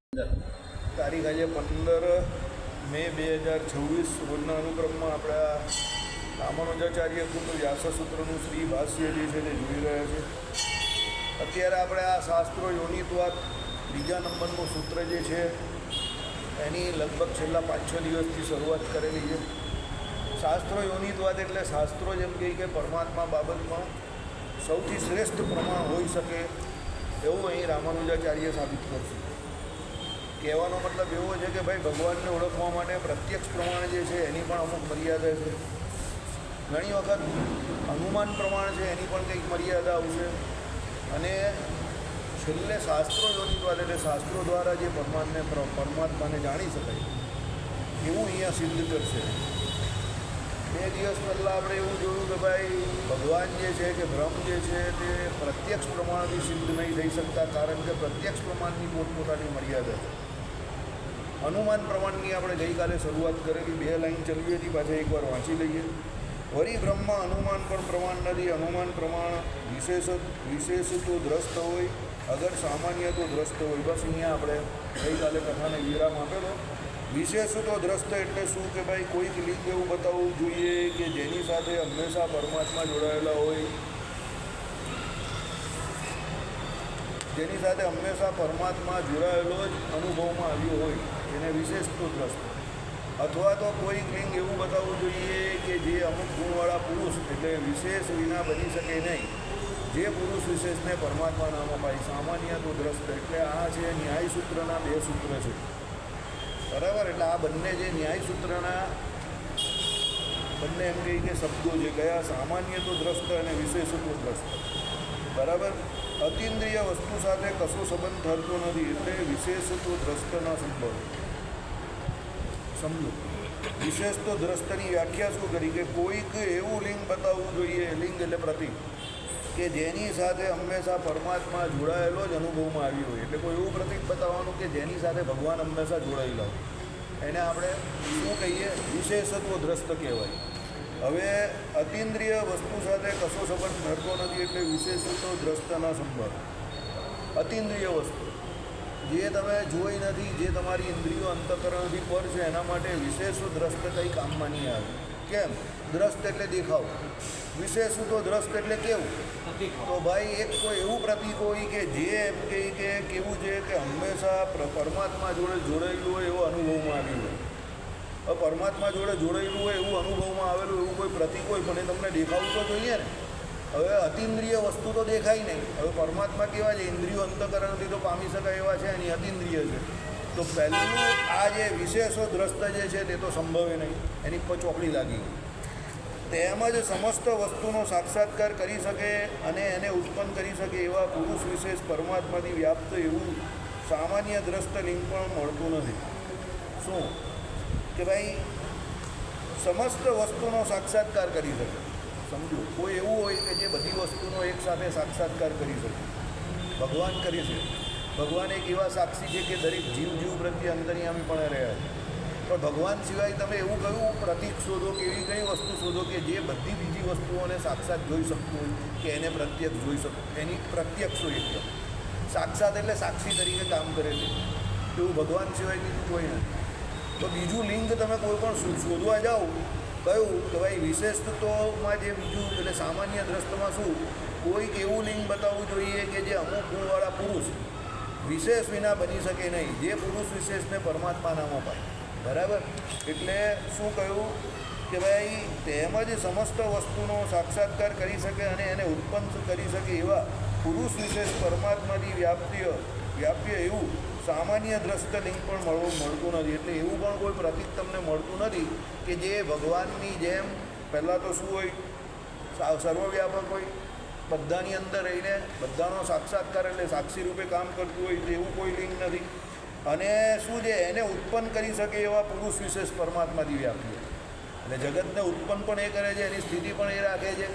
તારીખ આજે 15 મે 2026 રોજના અનુક્રમમાં આપણા રામાનુજાચાર્ય કૃત વ્યાસસૂત્રનું શ્રી ભાષ્ય જે છે તે જોઈ રહ્યા છે. અત્યારે આપણે આ શાસ્ત્રો યોનિત્વાદ બીજા નંબરનું સૂત્ર જે છે એની લગભગ છેલ્લા 5-6 દિવસથી શરૂઆત કરેલી છે. શાસ્ત્રો યોનિત્વાદ એટલે શાસ્ત્રો જેમ કે પરમાત્મા બાબતમાં સૌથી શ્રેષ્ઠ પ્રમાણ હોઈ શકે એવું અહીં રામાનુજાચાર્ય સાબિત કરશે. કહેવાનો મતલબ એવો છે કે ભાઈ ભગવાનને ઓળખવા માટે પ્રત્યક્ષ પ્રમાણ જે છે એની પણ અમુક મર્યાદા છે. ઘણી વખત અનુમાન પ્રમાણ છે એની પણ કંઈક મર્યાદા આવશે. અને છેલ્લે શાસ્ત્રો યોનિત્વાદ એટલે શાસ્ત્રો દ્વારા જે પરમાત્માને જાણી શકાય એવું અહીંયા સિદ્ધ કરશે. 2 દિવસ પહેલાં આપણે એવું જોયું કે ભાઈ ભગવાન જે છે કે બ્રહ્મ જે છે તે પ્રત્યક્ષ પ્રમાણથી સિદ્ધ નહીં થઈ શકતા, કારણ કે પ્રત્યક્ષ પ્રમાણની પોતપોતાની મર્યાદા છે. અનુમાન પ્રમાણની આપણે ગઈકાલે શરૂઆત કરેલી, 2 લાઈન ચલવી હતી, પાછા એકવાર વાંચી લઈએ. વળી બ્રહ્મમાં અનુમાન પણ પ્રમાણ નથી. અનુમાન પ્રમાણ વિશેષ તો દ્રષ્ટ હોય, અગર સામાન્ય તો દ્રષ્ટ હોય. બસ અહીંયા આપણે ગઈકાલે કથાને વિરામ આપેલો. વિશેષ તો દ્રષ્ટ એટલે શું કે ભાઈ કોઈક લિંગ એવું બતાવવું જોઈએ કે જેની સાથે હંમેશા પરમાત્મા જોડાયેલા હોય, જેની સાથે હંમેશા પરમાત્મા જોડાયેલો જ અનુભવમાં આવ્યો હોય એને વિશેષ તો દ્રષ્ટ. અથવા તો કોઈક લિંગ એવું બતાવવું જોઈએ કે જે અમુક ગુણવાળા પુરુષ એટલે વિશેષ વિના બની શકે નહીં, જે પુરુષ વિશેષને પરમાત્મા નામ અપાય. સામાન્ય તો દ્રષ્ટ એટલે આ છે ન્યાય સૂત્રના 2 સૂત્ર છે, બરાબર. એટલે આ બંને જે ન્યાય સૂત્રના બંને એમ કહી કે શબ્દો જે કયા, સામાન્ય તો દ્રષ્ટ અને વિશેષ તો દ્રષ્ટ, બરાબર. અતિન્દ્રિય વસ્તુ સાથે કશો સંબંધ થતો નથી એટલે વિશેષ તો દ્રષ્ટના સંબંધ. સમજો, વિશેષ તો દ્રષ્ટની વ્યાખ્યા શું કરી કે કોઈક એવું લિંગ બતાવવું જોઈએ, લિંગ એટલે પ્રતીક, કે જેની સાથે હંમેશા પરમાત્મા જોડાયેલો જ અનુભવમાં આવ્યો હોય. એટલે કોઈ એવું પ્રતીક બતાવવાનું કે જેની સાથે ભગવાન હંમેશા જોડાયેલા હોય, એને આપણે શું કહીએ, વિશેષત્વ દ્રષ્ટ કહેવાય. હવે અતિન્દ્રિય વસ્તુ સાથે કશો સંબંધ ધરતો નથી એટલે વિશેષત્વ દ્રષ્ટના સંબંધ. અતિન્દ્રિય વસ્તુ જે તમે જોઈ નથી, જે તમારી ઇન્દ્રિયો અંતઃકરણથી પર છે, એના માટે વિશેષ દ્રષ્ટ કંઈ કામમાં નહીં આવે. કેમ? દ્રષ્ટ એટલે દેખાવ, વિશેષ તો દ્રષ્ટ એટલે કેવું, તો ભાઈ એક કોઈ એવું પ્રતીક હોય કે જે એમ કહે કે કેવું છે કે હંમેશા પરમાત્મા જોડે જોડાયેલું હોય એવો અનુભવમાં આવ્યું હોય. હવે પરમાત્મા જોડે જોડાયેલું હોય એવું અનુભવમાં આવેલું એવું કોઈ પ્રતીક હોય પણ એ તમને દેખાવું તો જોઈએ ને. હવે અતિન્દ્રિય વસ્તુ તો દેખાય નહીં. હવે પરમાત્મા કેવા છે, ઇન્દ્રિયો અંતઃકરણથી તો પામી શકાય એવા છે, એની અતિન્દ્રિય છે. તો પહેલું આ જે વિશેષો દ્રષ્ટ જે છે તે તો સંભવે નહીં, એની પર ચોકડી લાગી. તેમજ સમસ્ત વસ્તુનો સાક્ષાત્કાર કરી શકે અને એને ઉત્પન્ન કરી શકે એવા પુરુષ વિશેષ પરમાત્માથી વ્યાપ્ત એવું સામાન્ય દ્રષ્ટ લિંગ પણ મળતું નથી. શું કે ભાઈ સમસ્ત વસ્તુનો સાક્ષાત્કાર કરી શકે. સમજો, કોઈ એવું હોય કે જે બધી વસ્તુનો એકસાથે સાક્ષાત્કાર કરી શકે. ભગવાન કરી છે. ભગવાન એક એવા સાક્ષી છે કે દરેક જીવ પ્રત્યે અંતર્યામી પણ રહ્યા છે. પણ ભગવાન સિવાય તમે એવું કયું પ્રતીક શોધો કે એવી કઈ વસ્તુ શોધો કે જે બધી બીજી વસ્તુઓને સાક્ષાત જોઈ શકતું હોય કે એને પ્રત્યક્ષ જોઈ શકતું, એની પ્રત્યક્ષ હોય એકદમ સાક્ષાત એટલે સાક્ષી તરીકે કામ કરે છે. એવું ભગવાન સિવાય બીજું કોઈ નથી. તો બીજું લિંગ તમે કોઈ પણ શોધવા જાઓ, કયું કે ભાઈ વિશેષત્વમાં જે બીજું એટલે સામાન્ય દ્રષ્ટમાં શું, કોઈક એવું લિંગ બતાવવું જોઈએ કે જે અમુક ગુણવાળા પુરુષ વિશેષ વિના બની શકે નહીં, જે પુરુષ વિશેષને પરમાત્મા નામ અપાય, બરાબર. એટલે શું કહ્યું કે ભાઈ તેમજ સમસ્ત વસ્તુનો સાક્ષાત્કાર કરી શકે અને એને ઉત્પન્ન કરી શકે એવા પુરુષ વિશેષ પરમાત્માની વ્યાપ્ય એવું સામાન્ય દ્રષ્ટ લિંગ પણ મળતું નથી. એટલે એવું પણ કોઈ પ્રતીક તમને મળતું નથી કે જે ભગવાનની જેમ પહેલાં તો શું હોય, સર્વવ્યાપક હોય, બધાની અંદર રહીને બધાનો સાક્ષાત્કાર એટલે સાક્ષી રૂપે કામ કરતું હોય, એવું કોઈ લિંગ નથી. અને શું છે, એને ઉત્પન્ન કરી શકે એવા પુરુષ વિશેષ પરમાત્માથી વ્યાપ્ય. એટલે જગતને ઉત્પન્ન પણ એ કરે છે, એની સ્થિતિ પણ એ રાખે છે,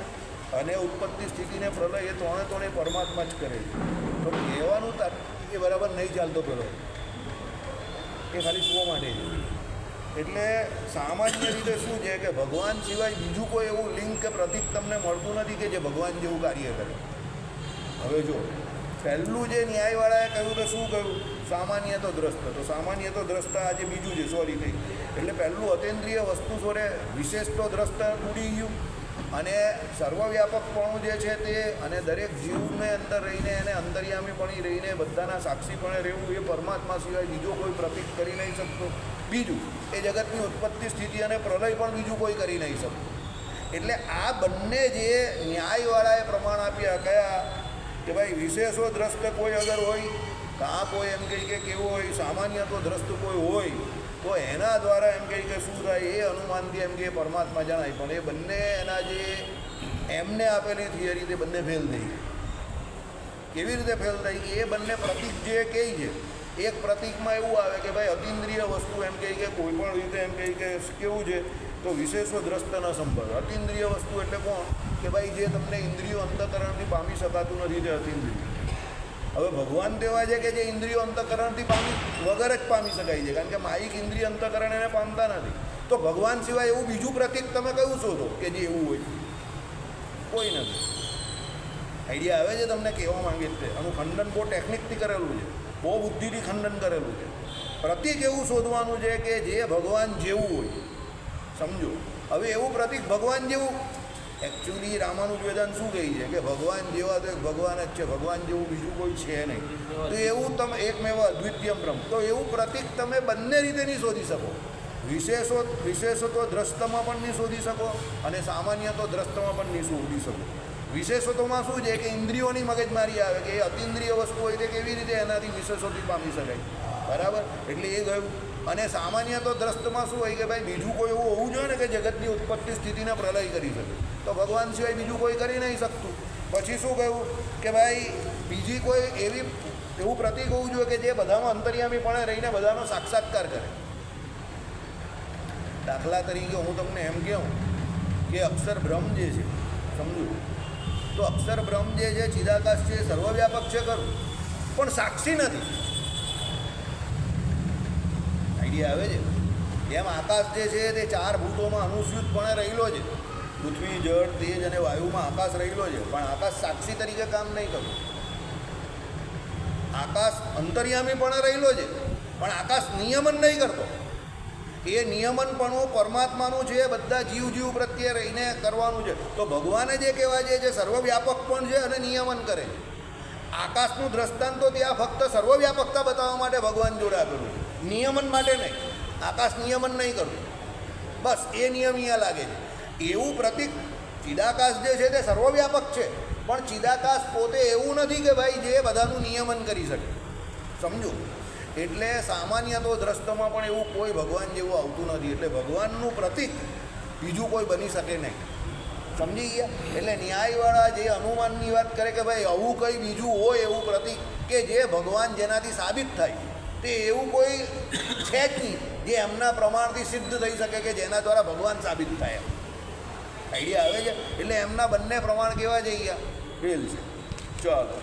અને ઉત્પત્તિ સ્થિતિને પ્રલય એ ત્રણે પરમાત્મા જ કરે છે. તો કહેવાનું એ બરાબર નહીં ચાલતો પેલો, એ ખાલી શો માટે છે. એટલે સામાન્ય રીતે શું છે કે ભગવાન સિવાય બીજું કોઈ એવું લિંગ કે પ્રતીક તમને મળતું નથી કે જે ભગવાન જેવું કાર્ય કરે. હવે જો પહેલું જે ન્યાયવાળાએ કહ્યું તો શું કહ્યું? સામાન્ય તો દ્રષ્ટ. તો સામાન્ય તો દ્રષ્ટા આજે બીજું છે, સોરી થઈ. એટલે પહેલું અતેન્દ્રિય વસ્તુ જોડે વિશેષ તો દ્રષ્ટ ઉડી ગયું, અને સર્વવ્યાપકપણું જે છે તે, અને દરેક જીવને અંદર રહીને એને અંતર્યામીપણી રહીને બધાના સાક્ષીપણે રહેવું, એ પરમાત્મા સિવાય બીજો કોઈ પ્રતીક કરી નહીં શકતો. બીજું, એ જગતની ઉત્પત્તિ, સ્થિતિ અને પ્રલય પણ બીજું કોઈ કરી નહીં શકતું. એટલે આ બંને જે ન્યાયવાળાએ પ્રમાણ આપ્યા, કયા કે ભાઈ વિશેષો દ્રષ્ટ કોઈ અગર હોય, કાં કોઈ એમ કહે કે કેવું હોય, સામાન્ય તો દ્રષ્ટ કોઈ હોય, તો એના દ્વારા એમ કહે કે શું થાય, એ અનુમાનથી એમ કે પરમાત્મા જણાય. પણ એ બંને એના જે એમને આપેલી થિયરી તે બંને ફેલ થઈ ગઈ. કેવી રીતે ફેલ થઈ ગઈ? એ બંને પ્રતીક જે કહે છે, એક પ્રતીકમાં એવું આવે કે ભાઈ અતિન્દ્રિય વસ્તુ એમ કહે કે કોઈ પણ રીતે એમ કહે કે કેવું છે, તો વિશેષો દ્રષ્ટ ન સંભવ. અતિન્દ્રિય વસ્તુ એટલે કોણ? કે ભાઈ જે તમને ઇન્દ્રિયો અંતઃકરણથી પામી શકાતું નથી, તે અતિન્દ્રિય. હવે ભગવાન તેવા છે કે જે ઇન્દ્રિયો અંતઃકરણથી વગર જ પામી શકાય છે, કારણ કે માયિક ઇન્દ્રિય અંતઃકરણ એને પામતા નથી. તો ભગવાન સિવાય એવું બીજું પ્રતીક તમે કયું શોધો કે જે એવું હોય? કોઈ નથી. આઈડિયા આવે છે તમને? કહેવા માંગે છે આનું ખંડન બહુ ટેકનિકથી કરેલું છે, બહુ બુદ્ધિથી ખંડન કરેલું છે. પ્રતીક એવું શોધવાનું છે કે જે ભગવાન જેવું હોય. સમજો, હવે એવું પ્રતીક ભગવાન જેવું, એકચ્યુઅલી રામાનુજ વેદાંત શું કહે છે કે ભગવાન જેવા તો એક ભગવાન જ છે, ભગવાન જેવું બીજું કોઈ છે નહીં. તો એવું તમે એકમેવ અદ્વિતીય બ્રહ્મ, તો એવું પ્રતીક તમે બંને રીતે નહીં શોધી શકો. વિશેષો તો દ્રષ્ટમાં પણ નહીં શોધી શકો, અને સામાન્ય તો દ્રષ્ટમાં પણ નહીં શોધી શકો. વિશેષતોમાં શું છે કે ઇન્દ્રિયોની મગજમારી આવે કે એ અતિન્દ્રિય વસ્તુ હોય તે કેવી રીતે એનાથી વિશેષોથી પામી શકાય, બરાબર? એટલે એ ગયું. અને સામાન્ય તો દ્રષ્ટમાં શું હોય કે ભાઈ બીજું કોઈ એવું હોવું જોઈએ ને કે જગતની ઉત્પત્તિ, સ્થિતિને પ્રલય કરી શકે. તો ભગવાન સિવાય બીજું કોઈ કરી નહીં શકતું. પછી શું કહ્યું કે ભાઈ બીજી કોઈ એવું પ્રતીક હોવું જોઈએ કે જે બધામાં અંતર્યામીપણે રહીને બધાનો સાક્ષાત્કાર કરે. દાખલા તરીકે હું તમને એમ કહું કે અક્ષર બ્રહ્મ જે છે, સમજુ, તો અક્ષર બ્રહ્મ જે છે, ચિદાકાશ છે, સર્વવ્યાપક છે ખરું, પણ સાક્ષી નથી. આઈડિયા આવે છે? એમ આકાશ જે છે તે 4 ભૂતોમાં અનુસ્યુતપણે રહેલો છે. પૃથ્વી, જળ, તેજ અને વાયુમાં આકાશ રહેલો છે, પણ આકાશ સાક્ષી તરીકે કામ નહીં કરતું. આકાશ અંતર્યામીપણે રહેલો છે, પણ આકાશ નિયમન નહીં કરતો. એ નિયમનપણું પરમાત્માનું છે, બધા જીવ પ્રત્યે રહીને કરવાનું છે. તો ભગવાને જે કહેવાય છે સર્વવ્યાપક પણ છે અને નિયમન કરે છે. આકાશનું દ્રષ્ટાંત તો ત્યાં ફક્ત સર્વવ્યાપકતા બતાવવા માટે ભગવાન જોડે આપેલું છે, નિયમન માટે નહીં. આકાશ નિયમન નહીં કરતું, બસ એ નિયમ અહીંયા લાગે છે. એવું પ્રતીક ચિદાકાશ જે છે તે સર્વવ્યાપક છે, પણ ચિદાકાશ પોતે એવું નથી કે ભાઈ જે બધાનું નિયમન કરી શકે. સમજો, એટલે સામાન્ય તો દ્રષ્ટમાં પણ એવું કોઈ ભગવાન જેવું આવતું નથી. એટલે ભગવાનનું પ્રતીક બીજું કોઈ બની શકે નહીં. સમજી ગયા? એટલે ન્યાયવાળા જે અનુમાનની વાત કરે કે ભાઈ આવું કંઈ બીજું હોય એવું પ્રતીક કે જે ભગવાન જેનાથી સાબિત થાય, તે એવું કોઈ છે જ નહીં જે એમના પ્રમાણથી સિદ્ધ થઈ શકે કે જેના દ્વારા ભગવાન સાબિત થાય. આઈડિયા આવે છે? એટલે એમના બંને પ્રમાણ કેવા છે? અહીંયા ફેલ છે. ચાલો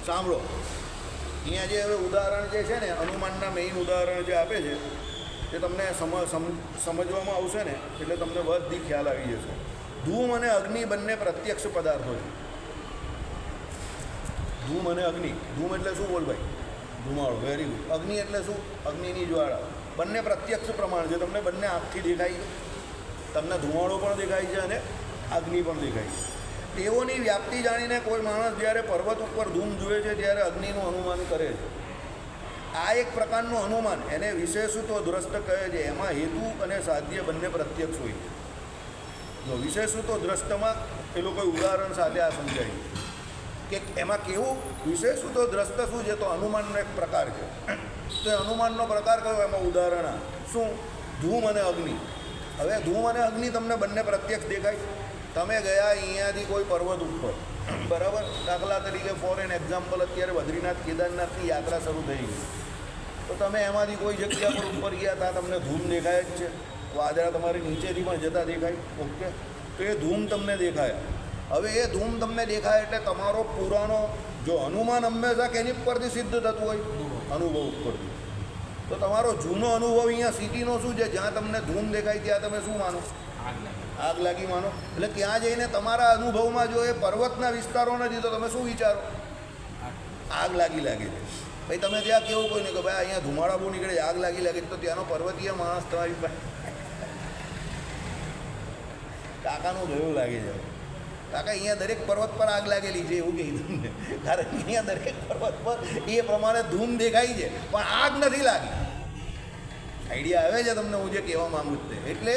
સાંભળો, અહીંયા જે હવે ઉદાહરણ જે છે ને, અનુમાનના મેઇન ઉદાહરણ જે આપે છે તે તમને સમજવામાં આવશે ને એટલે તમને બધી ખ્યાલ આવી જશે. ધૂમ અને અગ્નિ બંને પ્રત્યક્ષ પદાર્થો છે. ધૂમ અને અગ્નિ, ધૂમ એટલે શું બોલ ભાઈ? ધુમાડો, વેરી ગુડ. અગ્નિ એટલે શું? અગ્નિની જ્વાળા. બંને પ્રત્યક્ષ પ્રમાણ છે, તમને બંને આંખથી દેખાય છે. તમને ધુમાડો પણ દેખાય છે અને અગ્નિ પણ દેખાય છે. તેઓની વ્યાપ્તિ જાણીને કોઈ માણસ જ્યારે પર્વત ઉપર ધૂમ જુએ છે ત્યારે અગ્નિનું અનુમાન કરે છે. આ એક પ્રકારનું અનુમાન, એને વિશેષત્વ દ્રષ્ટ કહે છે. એમાં હેતુ અને સાધ્ય બંને પ્રત્યક્ષ હોય છે. જો વિશેષત્વ દ્રષ્ટમાં એ લોકોએ ઉદાહરણ સાથે આ સમજાય કે એમાં કેવું વિશેષત્વ દ્રષ્ટ શું છે, તો અનુમાનનો એક પ્રકાર છે. તો એ અનુમાનનો પ્રકાર કયો? એમાં ઉદાહરણ શું? ધૂમ અને અગ્નિ. હવે ધૂમ અને અગ્નિ તમને બંને પ્રત્યક્ષ દેખાય. તમે ગયા અહીંયાથી કોઈ પર્વત ઉપર, બરાબર, દાખલા તરીકે ફોર એન એક્ઝામ્પલ અત્યારે બદ્રીનાથ કેદારનાથની યાત્રા શરૂ થઈ ગઈ, તો તમે એમાંથી કોઈ જગ્યા પર ઉપર ગયા ત્યાં તમને ધૂમ દેખાય જ છે. વાદળા તમારી નીચેથી પણ જતા દેખાય. ઓકે, તો એ ધૂમ તમને દેખાય. હવે એ ધૂમ તમને દેખાય એટલે તમારો પુરાનો જો અનુમાન હંમેશા કેની પરથી સિદ્ધ થતું હોય? અનુભવ ઉપરથી. તો તમારો જૂનો અનુભવ અહીંયા સિટીનો શું છે? જ્યાં તમને ધૂમ દેખાય ત્યાં તમે શું માનો? આગ લાગી માનો. એટલે ત્યાં જઈને તમારા અનુભવમાં જો એ પર્વતના વિસ્તારો નથી તો તમે શું વિચારો? આગ લાગે છે. ભાઈ તમે ત્યાં કેવું કોઈ નહીં કે ભાઈ અહીંયા ધુમાડા બહુ નીકળે આગ લાગે તો ત્યાંનો પર્વતીય માણસ તમારી પાસે કાકાનું જોયું લાગે છે. કાકા અહીંયા દરેક પર્વત પર આગ લાગેલી છે એવું કહી તમને, કારણ કે અહીંયા દરેક પર્વત પર એ પ્રમાણે ધૂમ દેખાય છે પણ આગ નથી લાગી. આઈડિયા આવે છે તમને હું જે કહેવા માંગુ છું? એટલે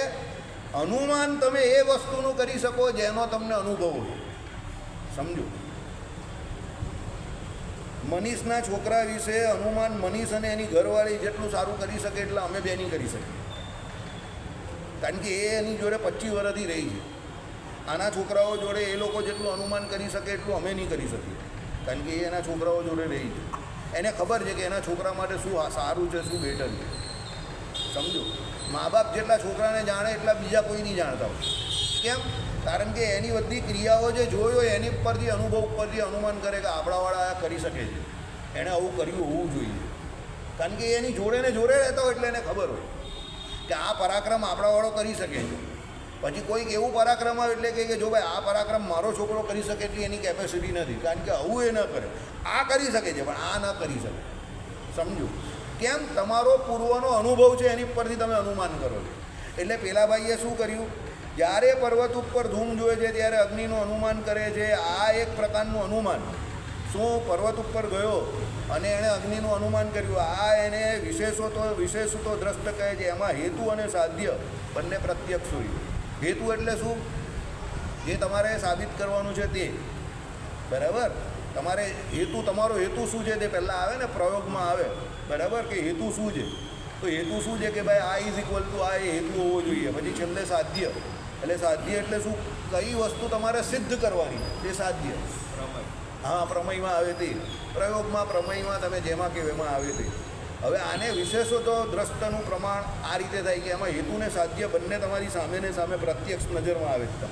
અનુમાન તમે એ વસ્તુનું કરી શકો જેનો તમને અનુભવ હોય. સમજો, મનીષના છોકરા વિશે અનુમાન મનીષ અને એની ઘરવાળી જેટલું સારું કરી શકે એટલે અમે બે નહીં કરી શકીએ, કારણ કે એ એની જોડે 25 વર્ષથી રહી છે. આના છોકરાઓ જોડે એ લોકો જેટલું અનુમાન કરી શકે એટલું અમે નહીં કરી શકીએ, કારણ કે એ એના છોકરાઓ જોડે રહી છે. એને ખબર છે કે એના છોકરા માટે શું સારું છે, શું બેટર છે. સમજો, મા બાપ જેટલા છોકરાને જાણે એટલા બીજા કોઈ નહીં જાણતા હોય. કેમ? કારણ કે એની બધી ક્રિયાઓ જે જોયો એની પરથી અનુભવ ઉપરથી અનુમાન કરે કે આપણાવાળા આ કરી શકે છે, એણે આવું કર્યું હોવું જોઈએ. કારણ કે એની જોડે ને જોડે રહેતા હોય એટલે એને ખબર હોય કે આ પરાક્રમ આપણાવાળો કરી શકે છે. પછી કોઈક એવું પરાક્રમ આવે એટલે કે જો ભાઈ આ પરાક્રમ મારો છોકરો કરી શકે એટલી એની કેપેસિટી નથી, કારણ કે આવું એ ન કરે. આ કરી શકે છે પણ આ ન કરી શકે. સમજો, કેમ? તમારો પૂર્વનો અનુભવ છે એની પરથી તમે અનુમાન કરો છો. એટલે પેલા ભાઈએ શું કર્યું? જ્યારે પર્વત ઉપર ધૂમ જોઈએ છે ત્યારે અગ્નિનું અનુમાન કરે છે. આ એક પ્રકારનું અનુમાન. શું? પર્વત ઉપર ગયો અને એણે અગ્નિનું અનુમાન કર્યું. આ એને વિશેષતો દ્રષ્ટ કહે છે. એમાં હેતુ અને સાધ્ય બંને પ્રત્યક્ષ હોય. હેતુ એટલે શું? જે તમારે સાબિત કરવાનું છે તે. બરાબર? તમારો હેતુ શું છે તે પહેલાં આવે ને, પ્રયોગમાં આવે. બરાબર? કે હેતુ શું છે? તો હેતુ શું છે કે ભાઈ આ ઇઝ ઇક્વલ ટુ આ, એ હેતુ હોવો જોઈએ. પછી છેલ્લે સાધ્ય. એટલે સાધ્ય એટલે શું? કઈ વસ્તુ તમારે સિદ્ધ કરવાની તે સાધ્ય. હા, પ્રમેયમાં આવે તે. પ્રયોગમાં, પ્રમેયમાં તમે જેમાં કહો એમાં આવે તે. હવે આને વિશેષતો દ્રષ્ટનું પ્રમાણ આ રીતે થાય કે એમાં હેતુને સાધ્ય બંને તમારી સામે ને સામે પ્રત્યક્ષ નજરમાં આવે છે.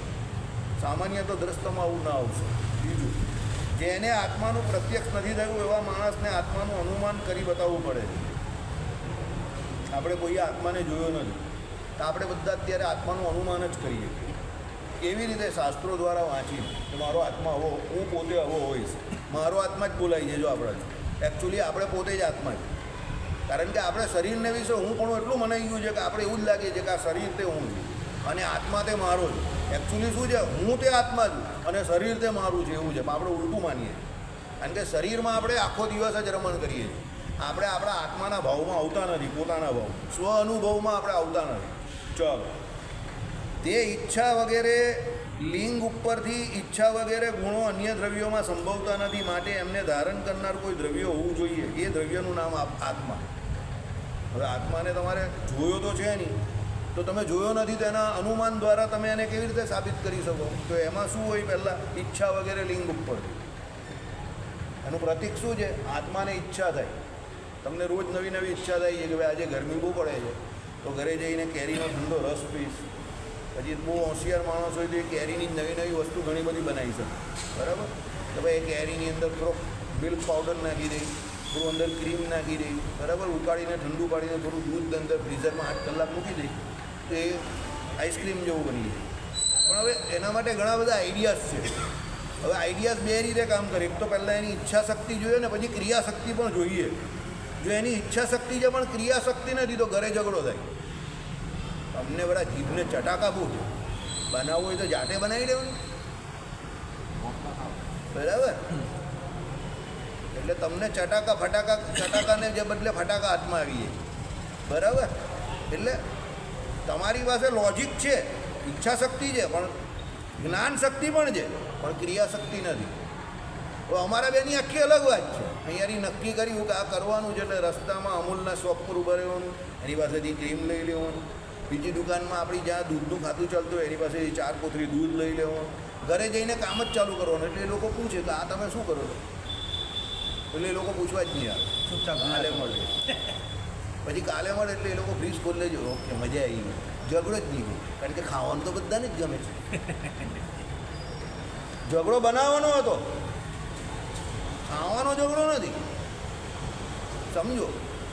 સામાન્ય તો દ્રષ્ટમાં આવું ના આવશે. બીજું, જેને આત્માનું પ્રત્યક્ષ નથી થયું એવા માણસને આત્માનું અનુમાન કરી બતાવવું પડે છે. આપણે કોઈએ આત્માને જોયો નથી તો આપણે બધા અત્યારે આત્માનું અનુમાન જ કરીએ. કેવી રીતે? શાસ્ત્રો દ્વારા વાંચીને કે મારો આત્મા આવો, હું પોતે આવો હોઈશ, મારો આત્મા જ બોલાઈ જાય. જો આપણે એકચ્યુઅલી આપણે પોતે જ આત્મા છે. કારણ કે આપણે શરીરને વિશે હું પણ એટલું મનાઈ ગયું છે કે આપણે એવું જ લાગે છે કે આ શરીર તે હું છું અને આત્મા તે મારો છે. એકચ્યુઅલી શું છે? હું તે આત્મા છું અને શરીર તે મારું છે એવું છે. આપણે ઉલટું માનીએ. કારણ કે શરીરમાં આપણે આખો દિવસ જ રમણ કરીએ છીએ. આપણે આપણા આત્માના ભાવમાં આવતા નથી, પોતાના ભાવ સ્વ અનુભવમાં આપણે આવતા નથી. ચાલો, તે ઈચ્છા વગેરે લિંગ ઉપરથી ઈચ્છા વગેરે ગુણો અન્ય દ્રવ્યોમાં સંભવતા નથી, માટે એમને ધારણ કરનાર કોઈ દ્રવ્ય હોવું જોઈએ. એ દ્રવ્યનું નામ આત્મા. હવે આત્માને તમારે જોયો તો છે નહીં, તો તમે જોયો નથી તો એના અનુમાન દ્વારા તમે એને કેવી રીતે સાબિત કરી શકો? તો એમાં શું હોય? પહેલાં ઈચ્છા વગેરે લિંગ ઉપરથી એનું પ્રતીક શું છે? આત્માને ઈચ્છા થાય. તમને રોજ નવી નવી ઈચ્છા થાય છે કે ભાઈ આજે ગરમી બહુ પડે છે તો ઘરે જઈને કેરીનો ઠંડો રસ પીશ. પછી બહુ હોશિયાર માણસ હોય તો એ કેરીની નવી નવી વસ્તુ ઘણી બધી બનાવી શકે. બરાબર? તો ભાઈ એ કેરીની અંદર થોડોક મિલ્ક પાવડર નાખી દઈ, થોડું અંદર ક્રીમ નાખી દઈ, બરાબર, ઉકાળીને ઠંડુ પાડીને થોડું દૂધ અંદર ફ્રીઝરમાં 8 કલાક મૂકી દઈ તો એ આઈસ્ક્રીમ જેવું બની જાય. પણ હવે એના માટે ઘણા બધા આઈડિયાઝ છે. હવે આઈડિયાઝ બે રીતે કામ કરે. એક તો પહેલાં એની ઈચ્છા શક્તિ જોઈએ ને પછી ક્રિયાશક્તિ પણ જોઈએ. જો એની ઈચ્છા શક્તિ છે પણ ક્રિયાશક્તિ નથી તો ઘરે ઝઘડો થાય. અમને બધા જીભને ચટાકા બહુ છે, બનાવવું હોય તો જાતે બનાવી દેવાનું. બરાબર? એટલે તમને ચટાકાને જે બદલે ફટાકા હાથમાં આવી જાય. બરાબર? એટલે તમારી પાસે લોજિક છે, ઈચ્છા શક્તિ છે, પણ જ્ઞાન શક્તિ પણ છે, પણ ક્રિયાશક્તિ નથી. તો અમારા બેની આખી અલગ વાત છે. અહીંયાથી નક્કી કર્યું કે આ કરવાનું છે એટલે રસ્તામાં અમૂલના શોપ પર ઊભા રહેવાનું, એની પાસેથી ક્રીમ લઈ લેવાનું. બીજી દુકાનમાં આપણી જ્યાં દૂધનું ખાતું ચાલતું હોય એની પાસેથી 4 કોથળી દૂધ લઈ લેવાનું. ઘરે જઈને કામ જ ચાલુ કરવાનું. એટલે એ લોકો પૂછે કે આ તમે શું કરો છો? એટલે એ લોકો પૂછવા જ નહીં આવે, ચૂપચાપ કાલે મળે. પછી કાલે મળે એટલે એ લોકો ફ્રીજ ખોલી લેજો. ઓકે, મજા આવી. ઝઘડો જ નહીં, કારણ કે ખાવાનું તો બધાને જ ગમે છે. ઝઘડો બનાવવાનો હતો, ખાવાનો ઝઘડો નથી. સમજો?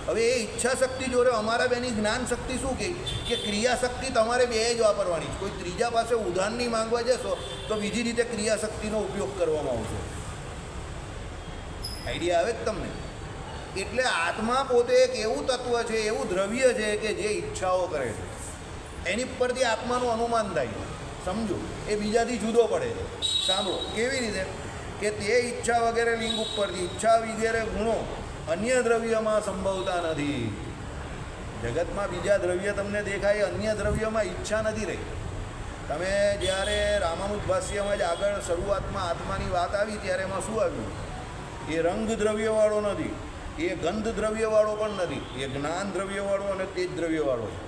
હવે એ ઈચ્છા શક્તિ જોડે અમારા બેની જ્ઞાન શક્તિ શું કહે કે ક્રિયાશક્તિ તમારે બે જ વાપરવાની. કોઈ ત્રીજા પાસે ઉદાહરણ નહીં માંગવા જશો તો બીજી રીતે ક્રિયાશક્તિનો ઉપયોગ કરવામાં આવશે. આઈડિયા આવે જ તમને? એટલે આત્મા પોતે એક એવું તત્વ છે, એવું દ્રવ્ય છે કે જે ઈચ્છાઓ કરે છે. એની પરથી આત્માનું અનુમાન થાય છે. સમજો, એ બીજાથી જુદો પડે છે. સાંભળો કેવી રીતે કે તે ઈચ્છા વગેરે લિંગ ઉપરથી ઈચ્છા વગેરે ગુણો અન્ય દ્રવ્યમાં સંભવતા નથી. જગતમાં બીજા દ્રવ્ય તમને દેખાય, અન્ય દ્રવ્યમાં ઈચ્છા નથી રહી. તમે જ્યારે રામાનુજ ભાષ્યમાં જ આગળ શરૂઆતમાં આત્માની વાત આવી ત્યારે એમાં શું આવ્યું? એ રંગ દ્રવ્યવાળો નથી, એ ગંધ દ્રવ્યવાળો પણ નથી, એ જ્ઞાન દ્રવ્યવાળો અને તેજ દ્રવ્યવાળો છે.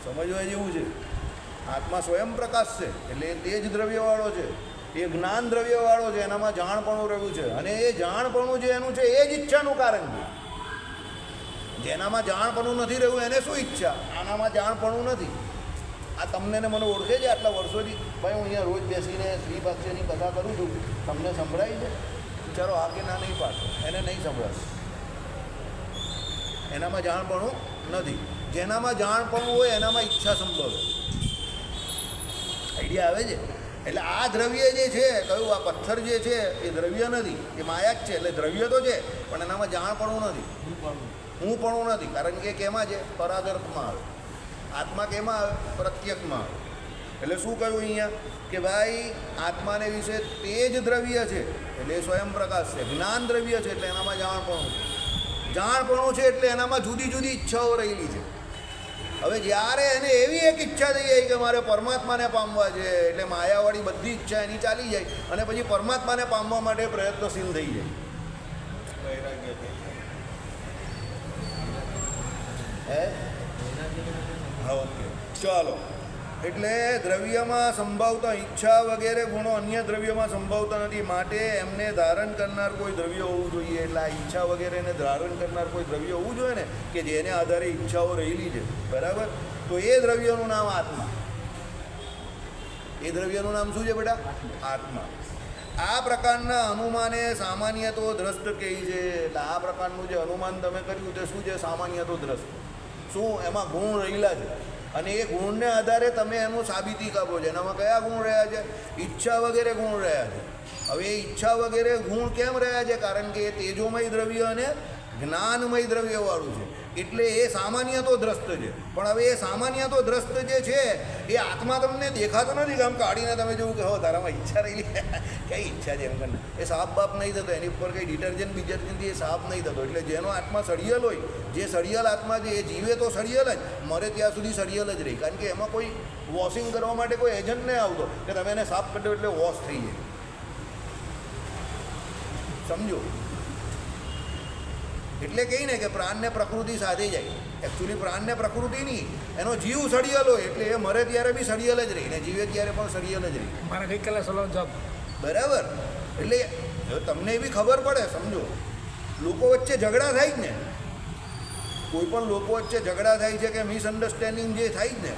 સમજવા જેવું છે. આત્મા સ્વયં પ્રકાશ છે એટલે એ તેજ દ્રવ્યવાળો છે, એ જ્ઞાન દ્રવ્યવાળો છે, એનામાં જાણપણું રહ્યું છે. અને એ જાણપણું જે એનું છે એ જ ઈચ્છાનું કારણ છે. જેનામાં જાણપણું નથી રહ્યું એને શું ઈચ્છા? આનામાં જાણપણું નથી. આ તમને ને મને ઓળખે છે આટલા વર્ષોથી? ભાઈ હું અહીંયા રોજ બેસીને શ્રીભાષ્યની કથા કરું છું, તમને સંભળાય છે? વિચારો આ કે ના નહીં પાડો, એને નહીં સંભળાશે. એનામાં જાણપણું નથી. જેનામાં જાણપણું હોય એનામાં ઈચ્છા સંભવે. આઈડિયા આવે છે? એટલે આ દ્રવ્ય જે છે, કયું આ પથ્થર જે છે એ દ્રવ્ય નથી, એ માયા જ છે. એટલે દ્રવ્ય તો છે પણ એનામાં જાણપણું નથી, હુંપણું નથી. કારણ કે કેમાં છે? પરાગર્ભમાં આવે. આત્મા કેમાં આવે? પ્રત્યક્ષમાં આવે. એટલે શું કહ્યું અહીંયા કે ભાઈ આત્માને વિશે તેજ દ્રવ્ય છે એટલે એ સ્વયં પ્રકાશ છે. જ્ઞાન દ્રવ્ય છે એટલે એનામાં જાણપણું છે. જાણપણું છે એટલે એનામાં જુદી જુદી ઈચ્છાઓ રહેલી છે. હવે જ્યારે એને એવી એક ઈચ્છા થઈ જાય કે મારે પરમાત્માને પામવા છે એટલે માયાવાળી બધી ઈચ્છા એની ચાલી જાય અને પછી પરમાત્માને પામવા માટે પ્રયત્નશીલ થઈ જાય. વૈરાગ્ય થઈ જાય. ઓકે, ચાલો. એટલે દ્રવ્યમાં સંભાવતા ઈચ્છા વગેરે ગુણો અન્ય દ્રવ્યમાં સંભાવતા નથી, માટે એમને ધારણ કરનાર કોઈ દ્રવ્ય હોવું જોઈએ. એટલે આ ઈચ્છા વગેરેને ધારણ કરનાર કોઈ દ્રવ્ય હોવું જોઈએ ને કે જેને આધારે ઈચ્છાઓ રહેલી છે. બરાબર? તો એ દ્રવ્યનું નામ આત્મા. એ દ્રવ્યનું નામ શું છે બેટા? આત્મા. આ પ્રકારના અનુમાને સામાન્ય તો દ્રષ્ટ કહે છે. એટલે આ પ્રકારનું જે અનુમાન તમે કર્યું તે શું છે? સામાન્ય તો દ્રષ્ટ. શું એમાં ગુણ રહેલા છે અને એ ગુણને આધારે તમે એનું સાબિતી કાપો છો. એનામાં કયા ગુણ રહ્યા છે? ઈચ્છા વગેરે ગુણ રહ્યા છે. હવે એ ઈચ્છા વગેરે ગુણ કેમ રહ્યા છે? કારણ કે એ તેજોમય દ્રવ્ય અને જ્ઞાનમય દ્રવ્યવાળું છે. એટલે એ સામાન્ય તો દ્રષ્ટ છે. પણ હવે એ સામાન્ય તો દ્રષ્ટ જે છે એ આત્મા તમને દેખાતો નથી કે આમ કાઢીને તમે જોવું કે હો તારામાં ઈચ્છા રહેલી. કઈ ઈચ્છા છે એમ કરીને એ સાફ બાપ નહીં થતો, એની ઉપર કંઈ ડિટર્જન્ટ બીજર્જન્ટથી એ સાફ નહીં થતો. એટલે જેનો આત્મા સળિયલ હોય, જે સળિયલ આત્મા છે એ જીવે તો સળિયલ જ, મરે ત્યાં સુધી સળિયલ જ રહી. કારણ કે એમાં કોઈ વોશિંગ કરવા માટે કોઈ એજન્ટ નહીં આવતો કે તમે એને સાફ કરી દો એટલે વોશ થઈ જાય. સમજો? એટલે કહી ને કે પ્રાણને પ્રકૃતિ સાથે જાય. એકચ્યુઅલી પ્રાણને પ્રકૃતિ નહીં, એનો જીવ સળિયલ હોય એટલે એ મરે ત્યારે બી સળિયલ જ રહી ને જીવે ત્યારે પણ સળિયલ જ રહી. મારા ગઈકાલે સલાહ જવાબ. બરાબર? એટલે તમને એવી ખબર પડે. સમજો, લોકો વચ્ચે ઝઘડા થાય જ ને, કોઈ પણ લોકો વચ્ચે ઝઘડા થાય છે કે મિસઅન્ડરસ્ટેન્ડિંગ જે થાય જ ને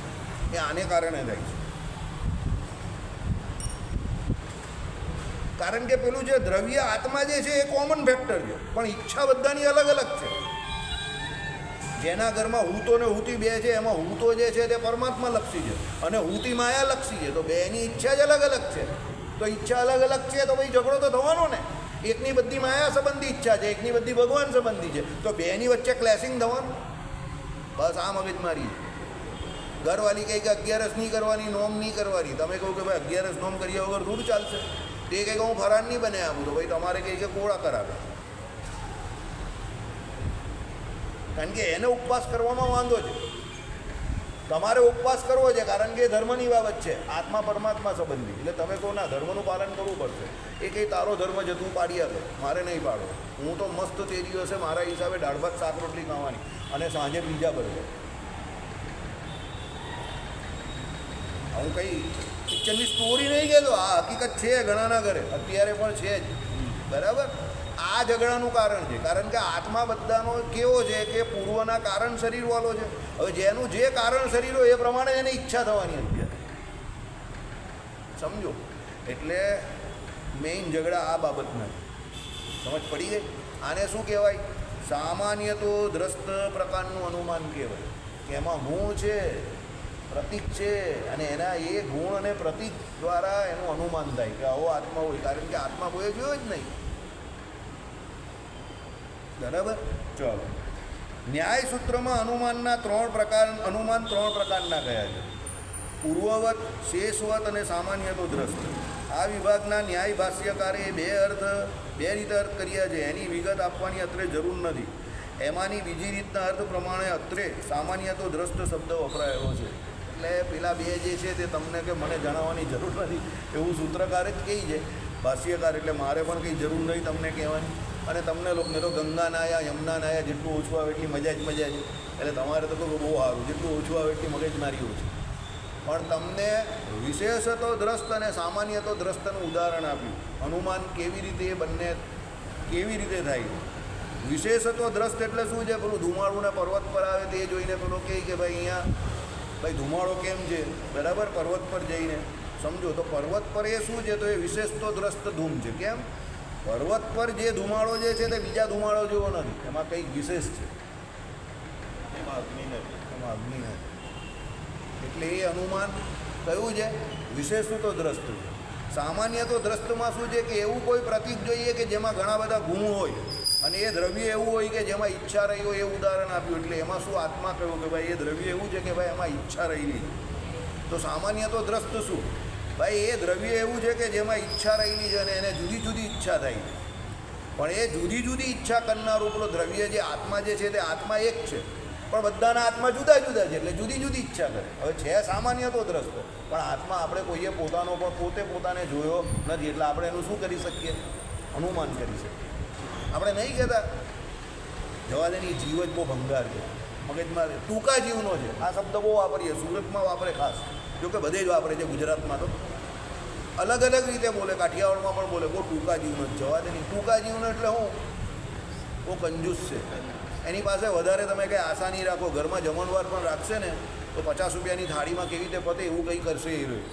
એ આને કારણે થાય છે. કારણ કે પેલું જે દ્રવ્ય આત્મા જે છે એ કોમન ફેક્ટર છે પણ ઈચ્છા બધાની અલગ અલગ છે. જેના ઘરમાં હૂતો ને હૂતી બે છે એમાં હૂતો જે છે તે પરમાત્મા લક્ષી છે અને હૂતી માયા લક્ષી છે. તો બેની ઈચ્છા જ અલગ અલગ છે. તો ઈચ્છા અલગ અલગ છે તો ભાઈ ઝઘડો તો થવાનો ને. એકની બધી માયા સંબંધી ઈચ્છા છે, એકની બધી ભગવાન સંબંધી છે, તો બેની વચ્ચે ક્લેશિંગ થવાનું. બસ આ મગજમારી છે. ઘરવાળી કહે કે 11 નહીં કરવાની, નોમ નહીં કરવાની. તમે કહો કે ભાઈ 11 નોમ કર્યા વગર થોડું ચાલશે. તે કહે કે હું ફરાળ નહીં બને આપું, તો ભાઈ તમારે કહે કે કોળા કરાવે. કારણ કે એને ઉપવાસ કરવામાં વાંધો છે, તમારે ઉપવાસ કરવો છે કારણ કે ધર્મની બાબત છે, આત્મા પરમાત્મા સંબંધી. એટલે તમે કહો ના ધર્મનું પાલન કરવું પડશે. એ કંઈ તારો ધર્મ છે તું પાડી આપે, મારે નહીં પાડો. હું તો મસ્ત તે દિવસે મારા હિસાબે દાળ ભાત શાક રોટલી ખાવાની અને સાંજે બીજા બર્ગર. હું કંઈ પિક્ચરની સ્ટોરી નહીં કહેતો, આ હકીકત છે ઘણાના ઘરે, અત્યારે પણ છે જ. બરાબર? આ ઝઘડાનું કારણ છે. કારણ કે આત્મા બધાનો કેવો છે કે પૂર્વના કારણ શરીરવાળો છે. હવે જેનું જે કારણ શરીર હોય એ પ્રમાણે એને ઈચ્છા થવાની અત્યારે. સમજો? એટલે મેઇન ઝઘડા આ બાબતના. સમજ પડી ગઈ? આને શું કહેવાય? સામાન્ય તો દ્રષ્ટ પ્રકારનું અનુમાન કહેવાય કે એમાં ગુણ છે, પ્રતીક છે, અને એના એ ગુણ અને પ્રતીક દ્વારા એનું અનુમાન થાય કે આવો આત્મા હોય, કારણ કે આત્મા કોઈ જોયો જ નહીં. બરાબર? ચાલો, ન્યાય સૂત્રમાં અનુમાન ત્રણ પ્રકારના કયા છે: પૂર્વવત, શેષવત અને સામાન્ય તો દ્રષ્ટ. આ વિભાગના ન્યાય ભાષ્યકારે બે રીતે અર્થ કર્યા છે. એની વિગત આપવાની અત્રે જરૂર નથી. એમાંની બીજી રીતના અર્થ પ્રમાણે અત્રે સામાન્ય તો દ્રષ્ટ શબ્દ વપરાયેલો છે. એટલે પેલા બે જે છે તે તમને કે મને જણાવવાની જરૂર નથી એવું સૂત્રકારે જ કહી છે, ભાષ્યકાર, એટલે મારે પણ કંઈ જરૂર નહીં તમને કહેવાની. અને તમને લોકોને તો ગંગા નાયા, યમુના નાયા, જેટલું ઓછું આવે એટલી મજા છે. એટલે તમારે તો બહુ સારું, જેટલું ઓછું આવે એટલી મગજમારી ઓછી. પણ તમને વિશેષતો દ્રષ્ટ અને સામાન્યતો દ્રષ્ટનું ઉદાહરણ આપ્યું. અનુમાન કેવી રીતે એ બંને કેવી રીતે થાય. વિશેષતો દ્રષ્ટ એટલે શું છે? પેલું ધુમાડુને પર્વત પર આવે તે જોઈને પેલો કહે કે ભાઈ અહીંયા ધુમાડો કેમ છે, બરાબર? પર્વત પર જઈને સમજો તો પર્વત પર એ શું છે? તો એ વિશેષતો દ્રષ્ટ ધૂમ છે. કેમ? પર્વત પર જે ધુમાડો જે છે તે બીજા ધુમાડો જેવો નથી, એમાં કંઈક વિશેષ છે, એમાં અગ્નિ નથી. એટલે એ અનુમાન કયું છે? વિશેષતો દ્રષ્ટ છે. સામાન્ય તો દ્રષ્ટમાં શું છે કે એવું કોઈ પ્રતીક જોઈએ કે જેમાં ઘણા બધા ગુણ હોય, અને એ દ્રવ્ય એવું હોય કે જેમાં ઈચ્છા રહી હોય, એ ઉદાહરણ આપ્યું. એટલે એમાં શું આત્મા કહ્યું કે ભાઈ એ દ્રવ્ય એવું છે કે ભાઈ એમાં ઈચ્છા રહેલી. તો સામાન્ય તો દ્રષ્ટ શું? ભાઈ એ દ્રવ્ય એવું છે કે જેમાં ઈચ્છા રહેલી છે અને એને જુદી જુદી ઈચ્છા થાય છે. પણ એ જુદી જુદી ઈચ્છા કરનારું પેલો દ્રવ્ય જે આત્મા જે છે તે આત્મા એક છે, પણ બધાના આત્મા જુદા જુદા છે, એટલે જુદી જુદી ઈચ્છા કરે. હવે છે સામાન્ય તો દ્રષ્ટ, પણ આત્મા આપણે કોઈએ પોતાને જોયો નથી, એટલે આપણે એનું શું કરી શકીએ? અનુમાન કરી શકીએ. આપણે નહીં કહેતા જવા દેની જીવ જ બહુ ભંગાર છે, મગજમાં ટૂંકા જીવનો છે. આ શબ્દ બહુ વાપરીએ, સુરતમાં વાપરે ખાસ, જોકે બધે જ વાપરે છે. ગુજરાતમાં તો અલગ અલગ રીતે બોલે, કાઠિયાવાડમાં પણ બોલે, બહુ ટૂંકા જીવનો જ. જવા દેની ટૂંકા જીવનો એટલે હું બહુ કંજૂસ છે. એની પાસે વધારે તમે કંઈ આશા નહીં રાખો. ઘરમાં જમણવાર પણ રાખશે ને તો 50 રૂપિયાની થાળીમાં કેવી રીતે પતે એવું કંઈ કરશે એ રહ્યો.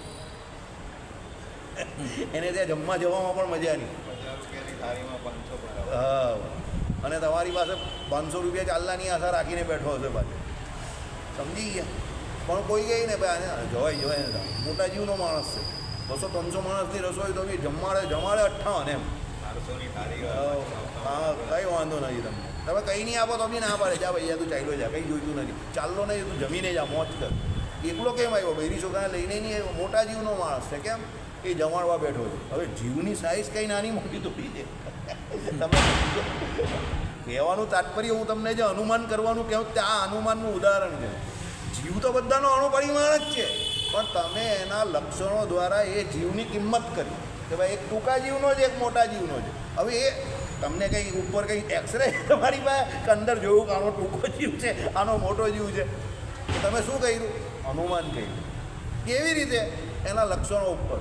એને ત્યાં જમવા જવામાં પણ મજા નહીં. 50 રૂપિયાની થાળીમાં 500. હા, અને તમારી પાસે 500 રૂપિયા ચાલવાની આશા રાખીને બેઠો હશે પાછો. સમજી ગયા? પણ કોઈ કહે ને ભાઈ જવાય મોટા જીવનો માણસ છે, 200-300 માણસની રસોઈ તો બી જમાડે 58 એમ. 400ની થાળી. હા, કંઈ વાંધો નથી. તમે કંઈ નહીં આપો તો બી ના પાડે, જા ભાઈ તું ચાલ્યો જા, કંઈ જોઈતું નથી, ચાલલો નહીં, તું જમીને જા, મોજ કર. એકલો કેમ આવ્યો? બૈરી છોકરાને લઈને નહીં આવ્યો, મોટા જીવનો માણસ છે. કેમ? એ જમાડવા બેઠો છે. હવે જીવની સાઈઝ કંઈ નાની મોટી થોડી છે. તમે કહેવાનું તાત્પર્ય હું તમને જે અનુમાન કરવાનું કહું તે આ અનુમાનનું ઉદાહરણ છે. જીવ તો બધાનો અણુપરિમાણ જ છે, પણ તમે એના લક્ષણો દ્વારા એ જીવની કિંમત કરી કે ભાઈ એક ટૂંકા જીવનો છે, એક મોટા જીવનો છે. હવે એ તમને કંઈ ઉપર કંઈ એક્સરે તમારી પાસે કે અંદર જોયું કે આનો ટૂંકો જીવ છે, આનો મોટો જીવ છે, તો તમે શું કર્યું? અનુમાન કર્યું. કેવી રીતે? એના લક્ષણો ઉપર.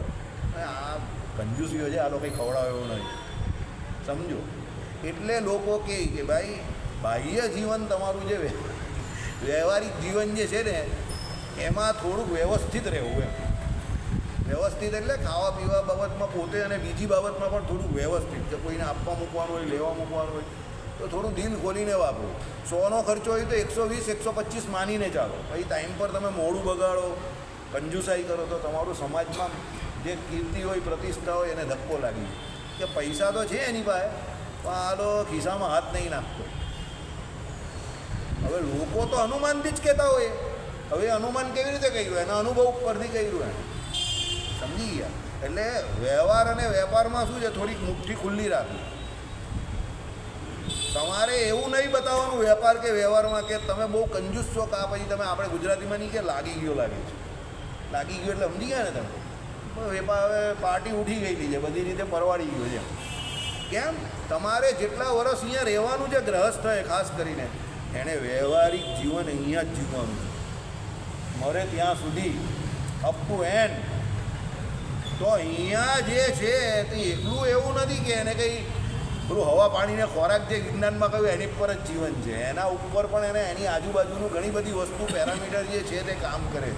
આ કંજૂસીઓ છે, આ લોકો કંઈ ખવડાવે એવું નહીં, સમજો. એટલે લોકો કહે કે ભાઈ બાહ્ય જીવન તમારું જે વ્યવહારિક જીવન જે છે ને એમાં થોડુંક વ્યવસ્થિત રહેવું. એમ વ્યવસ્થિત એટલે ખાવા પીવા બાબતમાં પોતે અને બીજી બાબતમાં પણ થોડુંક વ્યવસ્થિત, કે કોઈને આપવા મૂકવાનું હોય, લેવા મૂકવાનું હોય તો થોડું દિલ ખોલીને વાપરો. 100નો ખર્ચો હોય તો 120-125 માનીને ચાલો. પછી ટાઈમ પર તમે મોડું બગાડો, કંજુસાઈ કરો તો તમારું સમાજમાં જે કીર્તિ હોય, પ્રતિષ્ઠા હોય એને ધક્કો લાગી કે પૈસા તો છે એની પાસે, પણ આ તો ખિસ્સામાં હાથ નહીં નાખતો. હવે લોકો તો અનુમાનથી જ કહેતા હોય. હવે અનુમાન કેવી રીતે કર્યું? એના અનુભવ ઉપરથી કર્યું એને. સમજી ગયા? એટલે વ્યવહાર અને વેપારમાં શું છે? થોડીક મુઠ્ઠી ખુલ્લી રાખવી. તમારે એવું નહીં બતાવવાનું વેપાર કે વ્યવહારમાં કે તમે બહુ કંજૂસ છો, કે આ પછી તમે આપણે ગુજરાતીમાં નહીં કે લાગી ગયો લાગે છે. લાગી ગયો એટલે સમજી ગયા ને તમે? વેપાર હવે પાર્ટી ઉઠી ગયેલી છે, બધી રીતે પરવાડી ગયો છે. કેમ? તમારે જેટલા વર્ષ અહીંયા રહેવાનું છે ગ્રહસ્થએ ખાસ કરીને, એણે વ્યવહારિક જીવન અહીંયા જ જીવવાનું છે. મરે ત્યાં સુધી અપ ટુ એન્ડ. તો અહીંયા જે છે તે એટલું એવું નથી કે એને કંઈ પેલું હવા પાણીને ખોરાક જે વિજ્ઞાનમાં કહ્યું એની પર જ જીવન છે. એના ઉપર પણ એને એની આજુબાજુનું ઘણી બધી વસ્તુ પેરામીટર જે છે તે કામ કરે.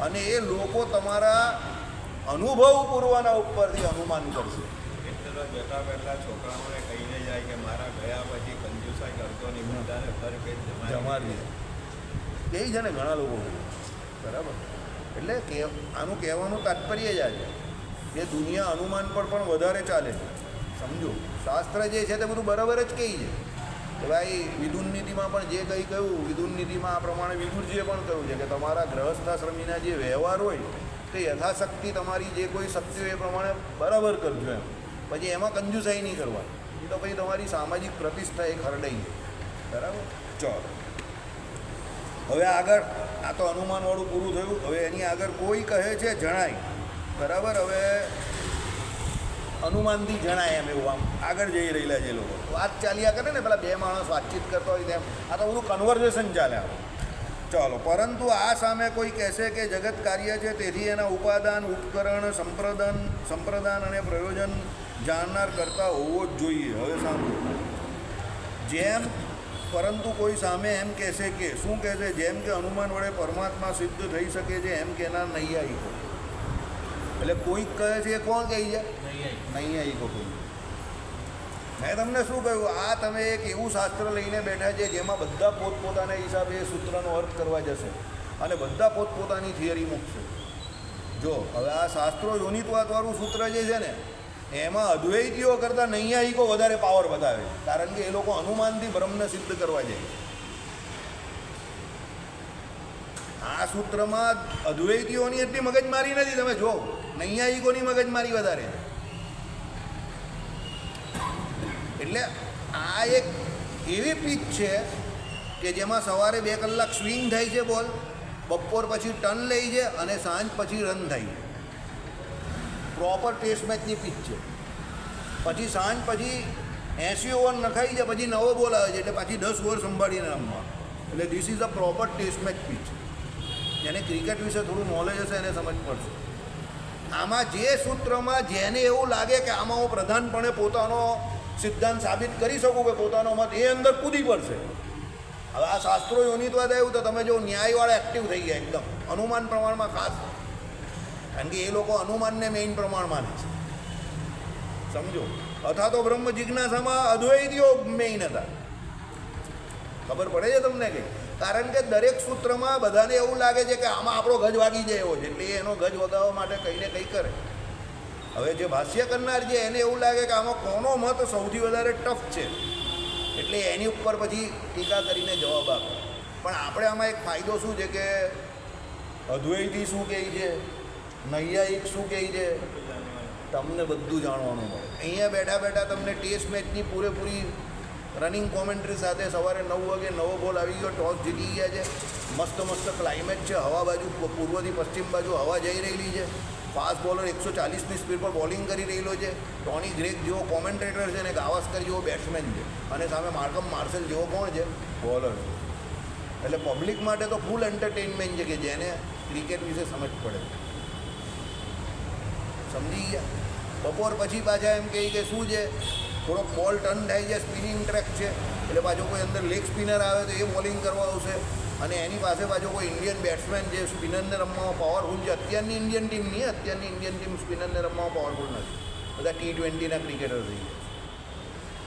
અને એ લોકો તમારા અનુભવ પૂર્વના ઉપરથી અનુમાન કરશે. એટલે બેઠા બેઠા છોકરાઓને કહીને જાય કે મારા ગયા પછી કંજુસાઈ કરતો નહીં, બધાને ફર પેટ જમાડી દે એ છે ને ઘણા લોકો, બરાબર. એટલે કે આનું કહેવાનું તાત્પર્ય જ આ છે કે દુનિયા અનુમાન પર પણ વધારે ચાલે છે. સમજો, શાસ્ત્ર જે છે તે બધું બરાબર જ કહી છે કે ભાઈ વિદુન નીતિમાં પણ જે કંઈ કહ્યું, વિદુન નીતિમાં આ પ્રમાણે વિદુરજીએ પણ કહ્યું છે કે તમારા ગ્રહસ્થાશ્રમીના જે વ્યવહાર હોય તે યથાશક્તિ તમારી જે કોઈ શક્તિ હોય એ પ્રમાણે બરાબર કરજો એમ. પછી એમાં કંજુસાઈ નહીં કરવાની, એ તો પછી તમારી સામાજિક પ્રતિષ્ઠા એ ખરડાઈ જાય. બરાબર. ચાલો હવે આગળ, આ તો અનુમાનવાળું પૂરું થયું. હવે એની આગળ કોઈ કહે છે જણાય. બરાબર. હવે અનુમાનથી જણાય એમ એવું આમ આગળ જઈ રહેલા છે લોકો. વાત ચાલ્યા કરે ને, પેલા બે માણસ વાતચીત કરતા હોય તેમ, આ તો બધું કન્વર્ઝેશન ચાલે આમ. ચાલો, પરંતુ આ સામે કોઈ કહેશે કે જગત કાર્ય છે તેથી એના ઉપાદાન, ઉપકરણ, સંપ્રદાન અને પ્રયોજન જાણનાર કરતા હોવો જ જોઈએ. હવે સાંભળો, જેમ પરંતુ કોઈ સામે એમ કહેશે કે શું કહેશે, જેમ કે અનુમાન વડે પરમાત્મા સિદ્ધ થઈ શકે છે એમ કહેનાર નૈયાયિકો. એટલે કોઈક કહે છે એ કોણ કહી છે? નૈયાયિકો કહી. મેં તમને શું કહ્યું, આ તમે એક એવું શાસ્ત્ર લઈને બેઠા છે જેમાં બધા પોતપોતાના હિસાબે એ સૂત્રનો અર્થ કરવા જશે અને બધા પોતપોતાની થિયરી મૂકશે. જો હવે આ શાસ્ત્રો યોનિત્વાદવાળું સૂત્ર જે છે ને એમાં અદ્વૈતીઓ કરતાં નૈયાયિકો વધારે પાવર બતાવે છે, કારણ કે એ લોકો અનુમાનથી બ્રહ્મને સિદ્ધ કરવા જાય. આ સૂત્રમાં અદ્વૈતીઓની એટલી મગજમારી નથી, તમે જો નૈયાયિકોની મગજમારી વધારે છે. એટલે આ એક એવી પીચ છે કે જેમાં સવારે 2 કલાક સ્વિંગ થાય છે બોલ, બપોર પછી ટર્ન લે છે અને સાંજ પછી રન થાય છે. પ્રોપર ટેસ્ટ મેચની પીચ છે. પછી સાંજ પછી 80 ઓવર નખાઈ છે, પછી નવો બોલ આવે છે એટલે પાછી 10 ઓવર સંભાળીને રમવા. એટલે this is a proper test match pitch. જેને ક્રિકેટ વિશે થોડું નોલેજ હશે એને સમજ પડશે. આમાં જે સૂત્રમાં જેને એવું લાગે કે આમાં હું પ્રધાનપણે પોતાનો સિદ્ધાંત સાબિત કરી શકું કે પોતાનો મત, એ અંદર કૂદી પડશે. હવે આ શાસ્ત્રો યોનિત્વાદ આવ્યું તો તમે જો ન્યાયવાળા એક્ટિવ થઈ ગયા એકદમ અનુમાન પ્રમાણમાં ખાસ, કારણ કે એ લોકો અનુમાનને મેઇન પ્રમાણ માને છે. સમજો, અથવા તો બ્રહ્મ જિજ્ઞાસામાં અદ્વૈતીઓ મેઇન હતા. ખબર પડે છે તમને કે? કારણ કે દરેક સૂત્રમાં બધાને એવું લાગે છે કે આમાં આપણો ગજ વાગી જાય એવો છે, એટલે એનો ગજ વગાવવા માટે કંઈ ને કંઈ કરે. હવે જે ભાષ્ય કરનાર છે એને એવું લાગે કે આમાં કોનો મત સૌથી વધારે ટફ છે, એટલે એની ઉપર પછી ટીકા કરીને જવાબ આપે. પણ આપણે આમાં એક ફાયદો શું છે કે અદ્વૈતી શું કહે છે, નૈયાયિક શું કહે છે, તમને બધું જાણવાનું મળે. અહીંયા બેઠા બેઠા તમને ટેસ્ટ મેચની પૂરેપૂરી રનિંગ કોમેન્ટ્રી સાથે સવારે 9 વાગે નવો બોલ આવી ગયો, ટોસ જીતી ગયા છે, મસ્ત મસ્ત ક્લાઇમેટ છે, હવા બાજુ પૂર્વથી પશ્ચિમ બાજુ હવા જઈ રહેલી છે, ફાસ્ટ બોલર 140ની સ્પીડ પર બોલિંગ કરી રહેલો છે, ટોની ગ્રેગ જેવો કોમેન્ટ્રેટર છે અને ગાવસ્કર જેવો બેટ્સમેન છે, અને સામે માર્કમ માર્શલ જેવો કોણ છે, બોલર છે. એટલે પબ્લિક માટે તો ફૂલ એન્ટરટેનમેન્ટ છે કે જેને ક્રિકેટ વિશે સમજ પડે. સમજી ગયા? બપોર પછી પાછા એમ કહે કે શું છે, થોડોક બોલ ટર્ન થાય છે, સ્પિનિંગ ટ્રેક છે, એટલે પાછો કોઈ અંદર લેગ સ્પિનર આવે તો એ બોલિંગ કરવા આવશે, અને એની પાસે પાછો કોઈ ઇન્ડિયન બેટ્સમેન જે સ્પિનરને રમવામાં પાવરફુલ છે. અત્યારની ઇન્ડિયન ટીમ નહીં, અત્યારની ઇન્ડિયન ટીમ સ્પિનરને રમવામાં પાવરફુલ નથી, બધા T20ના ક્રિકેટર થઈ ગયા.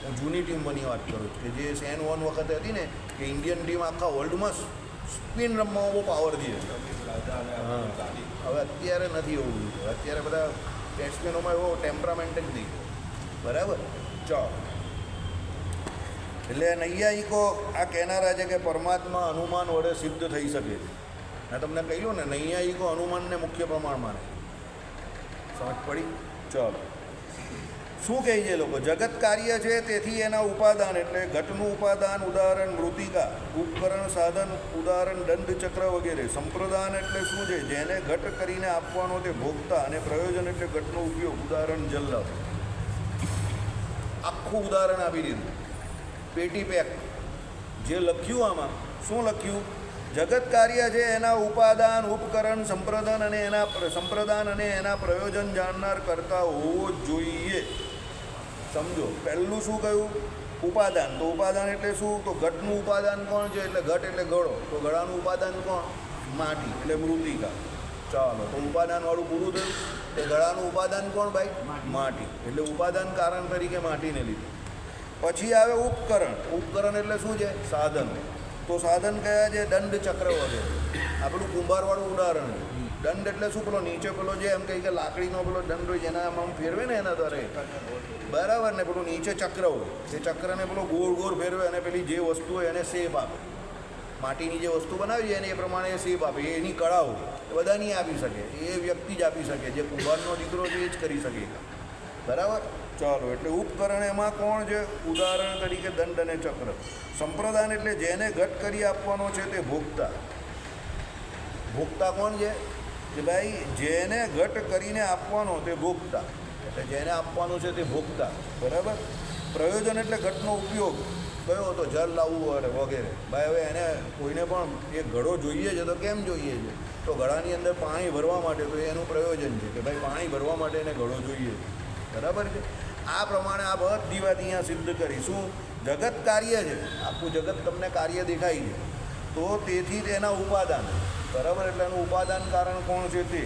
હું જૂની ટીમ બની વાત કરું છું કે જે સેન વોન વખતે હતી ને, કે ઇન્ડિયન ટીમ આખા વર્લ્ડમાં સ્પિન રમવામાં બહુ પાવરથી હતી. હવે અત્યારે નથી એવું બધું. અત્યારે બધા બેટ્સમેનોમાં એવો ટેમ્પરામેન્ટ જ નહીં. બરાબર. ચાલો, એટલે નૈયાયિકો આ કહેનારા છે કે પરમાત્મા અનુમાન વડે સિદ્ધ થઈ શકે છે. મેં તમને કહ્યું ને, નૈયાયિકો અનુમાનને મુખ્ય પ્રમાણ માને. સમજ પડી? ચાલો, શું કહે છે લોકો? જગત કાર્ય છે તેથી એના ઉપાદાન, એટલે ઘટનું ઉપાદાન ઉદાહરણ મૃતિકા, ઉપકરણ સાધન ઉદાહરણ દંડચક્ર વગેરે. સંપ્રદાન એટલે શું છે? જેને ઘટ કરીને આપવાનો તે ભોગતા, અને પ્રયોજન એટલે ઘટનો ઉપયોગ, ઉદાહરણ જલ્લાભ. આખું ઉદાહરણ આપી દીધું, પેટી પેક. જે લખ્યું આમાં શું લખ્યું? જગત કાર્ય છે એના ઉપાદાન, ઉપકરણ, સંપ્રદાન અને એના પ્રયોજન જાણનાર કરતા હોવો જ જોઈએ. સમજો, પહેલું શું કહ્યું? ઉપાદાન. તો ઉપાદાન એટલે શું? તો ઘટનું ઉપાદાન કોણ છે? એટલે ઘટ એટલે ગળો. તો ગળાનું ઉપાદાન કોણ? માટી, એટલે મૃતિકા. ચાલો, તો ઉપાદાનવાળું પૂરું થયું. એ ગળાનું ઉપાદાન કોણ ભાઈ? માટી. એટલે ઉપાદાન કારણ તરીકે માટીને લીધું. પછી આવે ઉપકરણ. ઉપકરણ એટલે શું છે? સાધન. તો સાધન કયા છે? દંડ, ચક્ર વગેરે. આ પેલું કુંભારવાળું ઉદાહરણ છે. દંડ એટલે શું? પેલો નીચે પેલો જે એમ કહે કે લાકડીનો પેલો દંડ હોય જેના આમ ફેરવે ને એના દ્વારા, બરાબર ને? પેલું નીચે ચક્ર હોય, એ ચક્રને પેલો ગોળ ગોળ ફેરવે અને પેલી જે વસ્તુ હોય એને શેપ આપે. માટીની જે વસ્તુ બનાવી છે એને એ પ્રમાણે એ શેપ આપે. એની કળા હોય, એ બધા નહીં આપી શકે, એ વ્યક્તિ જ આપી શકે. જે કુંભારનો દીકરો છે એ જ કરી શકે, બરાબર? ચાલો, એટલે ઉપકરણ એમાં કોણ છે? ઉદાહરણ તરીકે દંડ અને ચક્ર. સંપ્રદાન એટલે જેને ઘટ કરી આપવાનો છે તે ભોગતા. ભોગતા કોણ છે? કે ભાઈ જેને ઘટ કરીને આપવાનો તે ભોગતા. એટલે જેને આપવાનું છે તે ભોગતા, બરાબર? પ્રયોજન એટલે ઘટનો ઉપયોગ કયો હતો? જળ લાવવું વગેરે. ભાઈ હવે એને કોઈને પણ એ ઘડો જોઈએ છે તો કેમ જોઈએ છે? તો ઘડાની અંદર પાણી ભરવા માટે, તો એનું પ્રયોજન છે કે ભાઈ પાણી ભરવા માટે એને ઘડો જોઈએ છે, બરાબર છે? આ પ્રમાણે આ બધી વાત અહીંયા સિદ્ધ કરી. શું? જગત કાર્ય છે, આખું જગત તમને કાર્ય દેખાય છે, તો તેથી તેના ઉપાદાન, બરાબર? એટલે એનું ઉપાદાન કારણ કોણ છે? તે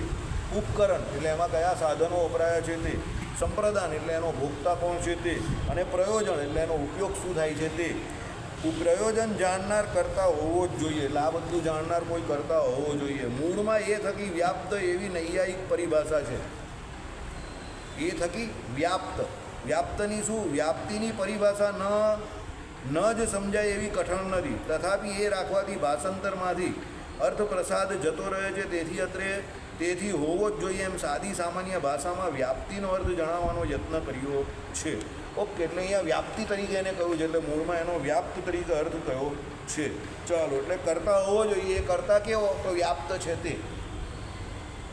ઉપકરણ. એટલે એમાં કયા સાધનો વપરાયા છે તે. સંપ્રદાન એટલે એનો ભોગતા કોણ છે તે. અને પ્રયોજન એટલે એનો ઉપયોગ શું થાય છે તે. પ્રયોજન જાણનાર કરતા હોવો જ જોઈએ. એટલે આ બધું જાણનાર કોઈ કરતા હોવો જોઈએ. મૂળમાં એ થકી વ્યાપ્ત એવી નૈયાયિક પરિભાષા છે. એ થકી વ્યાપ્ત. વ્યાપ્તની શું? વ્યાપ્તિની પરિભાષા ન જ સમજાય એવી કઠણ નથી. તથાપિ એ રાખવાથી ભાષાંતરમાંથી અર્થ પ્રસાદ જતો રહે છે. તેથી હોવો જ જોઈએ એમ સાદી સામાન્ય ભાષામાં વ્યાપ્તિનો અર્થ જણાવવાનો યત્ન કર્યો છે. ઓકે, એટલે અહીંયા વ્યાપ્તિ તરીકે એને કહ્યું છે. એટલે મૂળમાં એનો વ્યાપ્ત તરીકે અર્થ કયો છે. ચાલો, એટલે કરતા હોવો જોઈએ. એ કરતા કેવો? તો વ્યાપ્ત છે તે.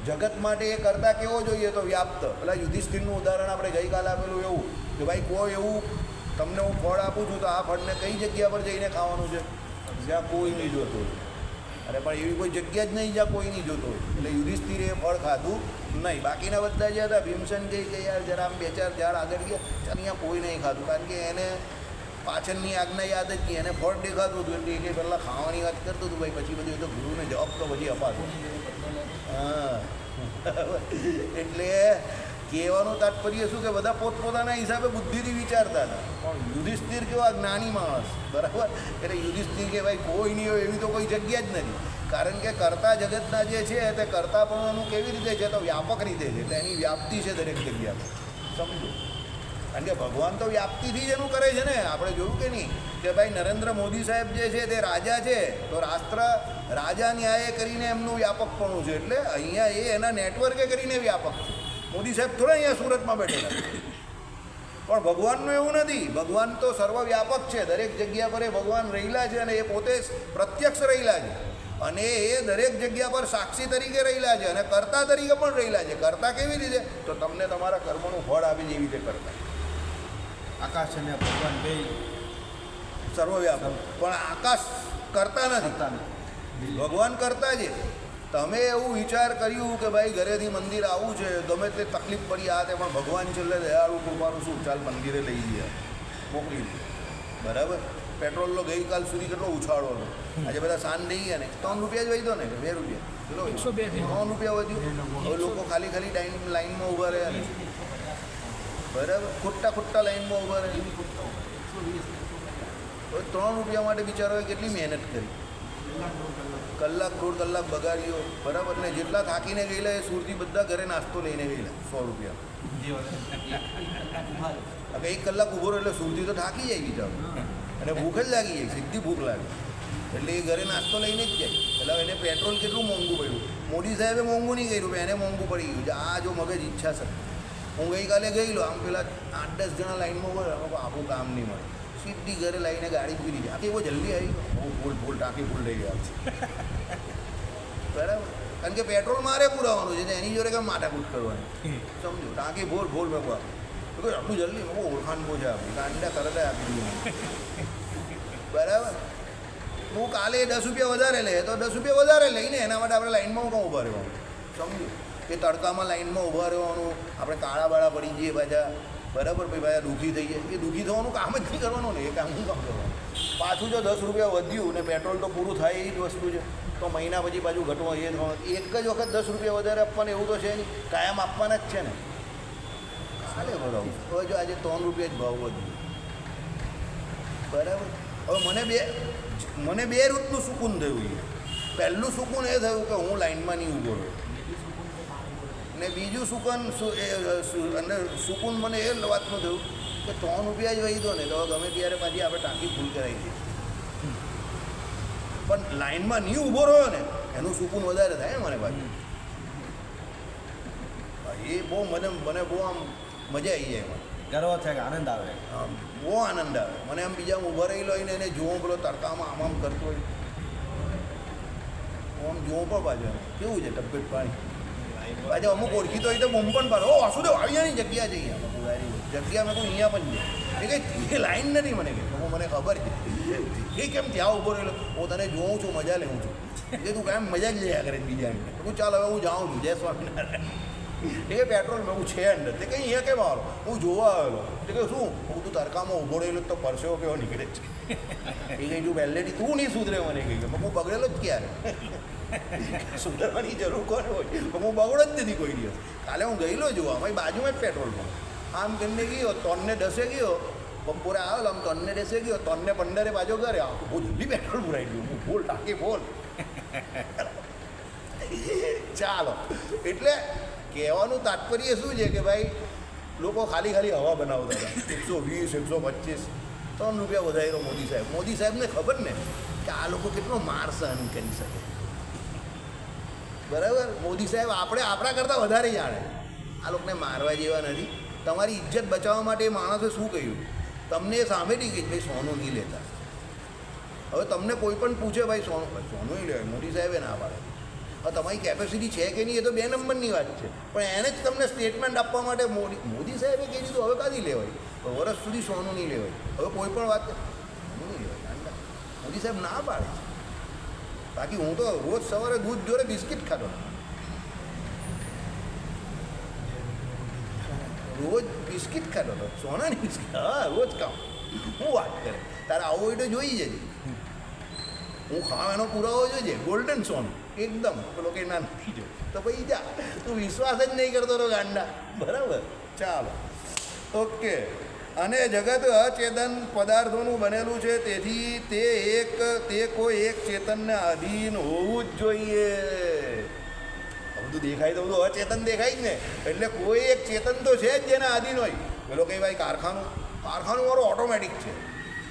જગત માટે એ કરતા કેવો જોઈએ? તો વ્યાપ્ત. પેલા યુધિષ્ઠિરનું ઉદાહરણ આપણે ગઈકાલે આપેલું એવું કે ભાઈ કોઈ એવું તમને હું ફળ આપું છું તો આ ફળને કઈ જગ્યા પર જઈને ખાવાનું છે? જ્યાં કોઈ નહીં જોતું હોય. અરે પણ એવી કોઈ જગ્યા જ નહીં જ્યાં કોઈ નહીં જોતો હોય. એટલે યુધિષ્ઠિરે એ ફળ ખાધું નહીં. બાકીના બધા જે હતા, ભીમસેન કહે કે યાર જરા આમ 2-4 ઝાડ આગળ ગયા, ચાલ અહીંયા કોઈ નહીં ખાધું. કારણ કે એને પાછળની આજ્ઞા યાદ જ નહીં, એને ફળ દેખાતું હતું. એટલે એ પહેલાં ખાવાની વાત કરતું હતું. ભાઈ પછી બધું એ તો ગુરુને જવાબ તો પછી અપાતો. હા, એટલે કહેવાનું તાત્પર્ય શું કે બધા પોતપોતાના હિસાબે બુદ્ધિથી વિચારતા હતા. પણ યુધિષ્ઠિર કેવા જ્ઞાની માણસ, બરાબર? એટલે યુધિષ્ઠિર કે ભાઈ કોઈ નહીં હોય એવી તો કોઈ જગ્યા જ નથી. કારણ કે કરતા જગતના જે છે તે કરતા પણ એનું કેવી રીતે છે? તો વ્યાપક રીતે છે. એટલે એની વ્યાપ્તિ છે દરેક જગ્યા પર, સમજો. કારણ કે ભગવાન તો વ્યાપ્તિથી જ એનું કરે છે ને. આપણે જોયું કે નહીં કે ભાઈ નરેન્દ્ર મોદી સાહેબ જે છે તે રાજા છે, તો રાષ્ટ્ર રાજા ન્યાય કરીને એમનું વ્યાપકપણું છે. એટલે અહીંયા એ એના નેટવર્કે કરીને વ્યાપક છે. મોદી સાહેબ થોડા અહીંયા સુરતમાં બેઠેલા. પણ ભગવાનનું એવું નથી. ભગવાન તો સર્વવ્યાપક છે. દરેક જગ્યા પર એ ભગવાન રહેલા છે અને એ પોતે પ્રત્યક્ષ રહેલા છે. અને એ દરેક જગ્યા પર સાક્ષી તરીકે રહેલા છે અને કર્તા તરીકે પણ રહેલા છે. કર્તા કેવી રીતે? તો તમને તમારા કર્મનું ફળ આપી જેવી રીતે કરતા. આકાશ અને ભગવાન બે સર્વવ્યાપક. પણ આકાશ કરતા નથી, ભગવાન કરતા છે. તમે એવું વિચાર કર્યું કે ભાઈ ઘરેથી મંદિર આવવું છે, ગમે તે તકલીફ પડી આ તે, પણ ભગવાન છેલ્લે દયાળુ કૃપાનું શું, ચાલ મંદિરે લઈ ગયા, મોકલી દે, બરાબર? પેટ્રોલનો ગઈકાલ સુધી કેટલો ઉછાળો હતો. આજે બધા સાંજ નહીં ગયા ને, 3 રૂપિયા જ વધ્યો ને, 2 રૂપિયા, કેટલો 3 રૂપિયા વધ્યું. હવે લોકો ખાલી લાઈનમાં ઊભા રહ્યા ને, બરાબર? ખોટા લાઈનમાં ઊભા રહે. હવે 3 રૂપિયા માટે બિચારાઓએ કેટલી મહેનત કરી, કલાક 1.5 કલાક બગાડ્યો, બરાબર? ને જેટલા થાકીને ગયેલા એ સુરતી બધા ઘરે નાસ્તો લઈને ગયેલા 100 રૂપિયા. હવે 1 કલાક ઊભો રહ્યો એટલે સુરતી તો થાકી જાય બિચારો, અને ભૂખ જ લાગી જાય, સીધી ભૂખ લાગે. એટલે એ ઘરે નાસ્તો લઈને જ જાય. એટલે એને પેટ્રોલ કેટલું મોંઘું પડ્યું. મોદી સાહેબે મોંઘું નહીં કર્યું, એને મોંઘું પડી ગયું. આ જો મગજ ઈચ્છા છે. હું ગઈકાલે ગયેલો, આમ પેલા 8-10 જણા લાઈનમાં ઉભા, આપણું કામ નહીં મળે, સીધી ઘરે લાવીને ગાડી પીરી જાય. આખી બહુ જલ્દી આવી, બહુ ફૂલ ટાંકી ફૂલ થઈ ગયા છે, બરાબર? કારણ કે પેટ્રોલ મારે પુરાવાનું છે, એની જોડે કેમ માથાકૂટ કરવાની, સમજો? ટાંકી ભોલ મેં કહું આટલું જલ્દી મેં ઓળખાણ બહુ છે આપણી, ગાંડા તરત આપી દીધું, બરાબર? હું કાલે 10 રૂપિયા વધારે લે તો 10 રૂપિયા વધારે લઈને એના માટે આપણે લાઈનમાં હું ઊભા રહેવાનું, સમજો? કે તડકામાં લાઈનમાં ઊભા રહેવાનું, આપણે કાળા બાળા પડી જઈએ પાછા, બરાબર? ભાઈ દુઃખી થઈ જાય, એ દુઃખી થવાનું કામ જ નહીં કરવાનું ને, એ કામ શું કામ કરવાનું? પાછું જો 10 રૂપિયા વધ્યું ને પેટ્રોલ તો પૂરું થાય એ જ વસ્તુ છે. તો મહિના પછી પાછું ઘટવા એ એક જ વખત 10 રૂપિયા વધારે આપવાને એવું તો છે નહીં, કાયમ આપવાના જ છે ને. કાલે બરાબર હવે જો આજે 3 રૂપિયા જ ભાવ વધ્યો, બરાબર. હવે મને બે રીતનું સુકૂન થયું છે. પહેલું સુકૂન એ થયું કે હું લાઈનમાં નહીં ઊભો રહ્યો, ને બીજું સુકૂન મને એ વાતનું થયું કે 3 રૂપિયા જ વહી દો ને તો ગમે ત્યારે પાછી આપણે ટાંકી ફૂલ કરાવી દઈએ. પણ લાઈનમાં નહીં ઊભો રહ્યો ને એનું સુકૂન વધારે થાય મને પાછું. એ બહુ મને બહુ આમ મજા આવી જાય એમાં, ગર્વ છે કે આનંદ આવે. આમ બહુ આનંદ આવે મને. આમ બીજા ઊભા રહી લઈને એને જોવો, પેલો તડકામાં આમ કરતો હોય, આમ જોવો પણ પાછું કેવું છે તબિયત પાણી. પાછા અમુક ઓળખીતો હોય તો બૂમ પણ પાડો, ઓ વાસુદેવ આવી જાય જગ્યા જઈએ જગ્યા મેં કહું અહીંયા પણ છે એ કંઈ લાઈન નથી મને કે મને ખબર છે એ કેમ ત્યાં ઊભો રહેલો. હું તને જોઉં છું, મજા લેવું છું એ તું કાંઈ મજા જ લેયા કરે બીજાને. હું ચાલ હવે હું જાઉં છું, જય સ્વામિનારાયણ. એ કે પેટ્રોલ મેં હું છે અંદર, તે કંઈ અહીંયા કેમ આવેલો, હું જોવા આવેલો. તે કે શું હું તું તડકામાં ઊભો રહેલો તો પરસેવો કેવો નીકળે જ છે. એ કહી તું પહેલેથી તું નહીં સુધરે મને કહી કે હું બગડેલો જ ક્યારે, સુધારવાની જરૂર કોને હોય, હું બગડો જ નથી કોઈ દિવસ. કાલે હું ગયેલો જોવા, મારી બાજુમાં જ પેટ્રોલ પંપ, આમ કરીને ગયો 3:10 ગયો, બપોરે આવેલો આમ 3:10 ગયો, 3:15 પાછો ઘરે આવો. બહુ જલ્દી પેટ્રોલ પુરાઈ ગયું. હું બોલ ટાંકી બોલ. ચાલો, એટલે કહેવાનું તાત્પર્ય શું છે કે ભાઈ લોકો ખાલી હવા બનાવતા હતા. 120, 125, 3 રૂપિયા વધાર્યો મોદી સાહેબને ખબર ને કે આ લોકો કેટલો માર સહન કરી શકે. બરાબર, મોદી સાહેબ આપણા કરતાં વધારે જાણે. આ લોકોને મારવા જેવા નથી. તમારી ઇજ્જત બચાવવા માટે એ માણસે શું કહ્યું તમને એ સામેથી કહી ભાઈ સોનું નહીં લેતા. હવે તમને કોઈ પણ પૂછે ભાઈ સોનું નહીં લેવાય, મોદી સાહેબે ના પાડે. હવે તમારી કેપેસિટી છે કે નહીં એ તો 2 નંબરની વાત છે, પણ એને જ તમને સ્ટેટમેન્ટ આપવા માટે મોદી સાહેબે કહી દીધું હવે કાંથી લેવાય, વર્ષ સુધી સોનું નહીં લેવાય. હવે કોઈ પણ વાત સોનું નહીં લેવાય, મોદી સાહેબ ના પાડે. બાકી હું તો રોજ સવારે દૂધ જોડે બિસ્કિટ ખાતો, રોજ બિસ્કિટ ખાતો હતો, સોનાની બિસ્કિટ. હા, રોજ ખાઉં. હું વાત કરે, તારે આવું હોય તો જોઈ જજે. હું ખાવ એનો પુરાવો જોઈજે, ગોલ્ડન સોનું એકદમ. પેલો કે ના નથી જો તો ભાઈ જા, તું વિશ્વાસ જ નહીં કરતો તો ગાંડા. બરાબર, ચાલો, ઓકે. અને જગત અચેતન પદાર્થોનું બનેલું છે, તેથી તે કોઈ એક ચેતનને અધીન હોવું જ જોઈએ. બધું દેખાય તો બધું અચેતન દેખાય જ ને, એટલે કોઈ એક ચેતન તો છે જ જેના આધીન હોય. પેલો કંઈ ભાઈ કારખાનું મારું ઓટોમેટિક છે,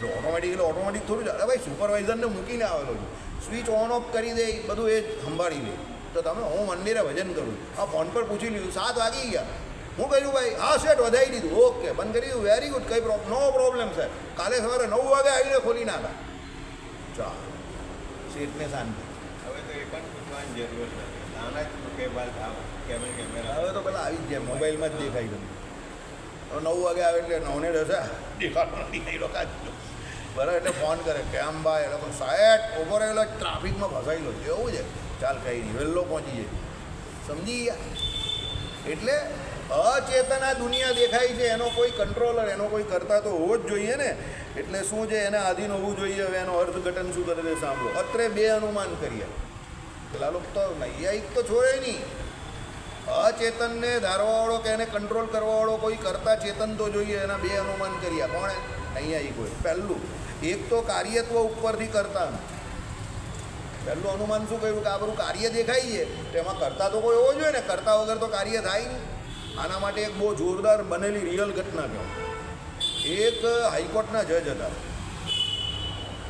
તો ઓટોમેટિક એટલે ઓટોમેટિક થોડું ચાલે ભાઈ. સુપરવાઇઝરને મૂકીને આવેલો છું, સ્વિચ ઓન ઓફ કરી દે, બધું એ સંભાળી લે. તો તમે હું મંદિરે ભજન કરું, આ ફોન પર પૂછી લીધું 7 વાગી ગયા, હું કહ્યું ભાઈ હા સેટ વધારી દીધું, ઓકે બંધ કરી દીધું, વેરી ગુડ, કંઈ નો પ્રોબ્લેમ સાહેબ. કાલે સવારે 9 વાગે આવીને ખોલી નાખા. ચાલો, સેટને શાંતિ. હવે તો એ પણ પૂછવાની જરૂર નથી, નાના જ કે બાદ કેમેરા હવે તો પેલા આવી જ જાય, મોબાઈલમાં જ દેખાય ગયું. હવે 9 વાગે આવે એટલે 9:10 દેખાડો નથી એ લોકો. બરાબર, એટલે ફોન કરે કે આમ ભાઈ એ લોકો સાહેબ ઉભો રહેલો ટ્રાફિકમાં ફસાયેલો છે, એવું છે, ચાલ કંઈ નહીં, વહેલો પહોંચી જાય. સમજી ગયા? એટલે અચેતન આ દુનિયા દેખાય છે, એનો કોઈ કંટ્રોલર, એનો કોઈ કરતા તો હોવો જ જોઈએ ને. એટલે શું છે, એને આધીન હોવું જોઈએ. હવે એનો અર્થઘટન શું કરે છે સાંભળો. અત્રે 2 અનુમાન કરીએ. પેલા લોકો તો નૈયાયિક તો છોડે નહીં. અચેતનને ધારવાવાળો કે એને કંટ્રોલ કરવાવાળો કોઈ કરતા ચેતન તો જોઈએ. એના 2 અનુમાન કર્યા. કોણે? નૈયાયિક હોય. પહેલું, એક તો કાર્યત્વ ઉપરથી કરતા. પહેલું અનુમાન શું કહ્યું કે આ બધું કાર્ય દેખાય છે તો એમાં કરતા તો કોઈ હોવો જોઈએ ને, કરતા વગર તો કાર્ય થાય નહીં. આના માટે એક બહુ જોરદાર બનેલી રિયલ ઘટના કહું. એક હાઈકોર્ટના જજ હતા.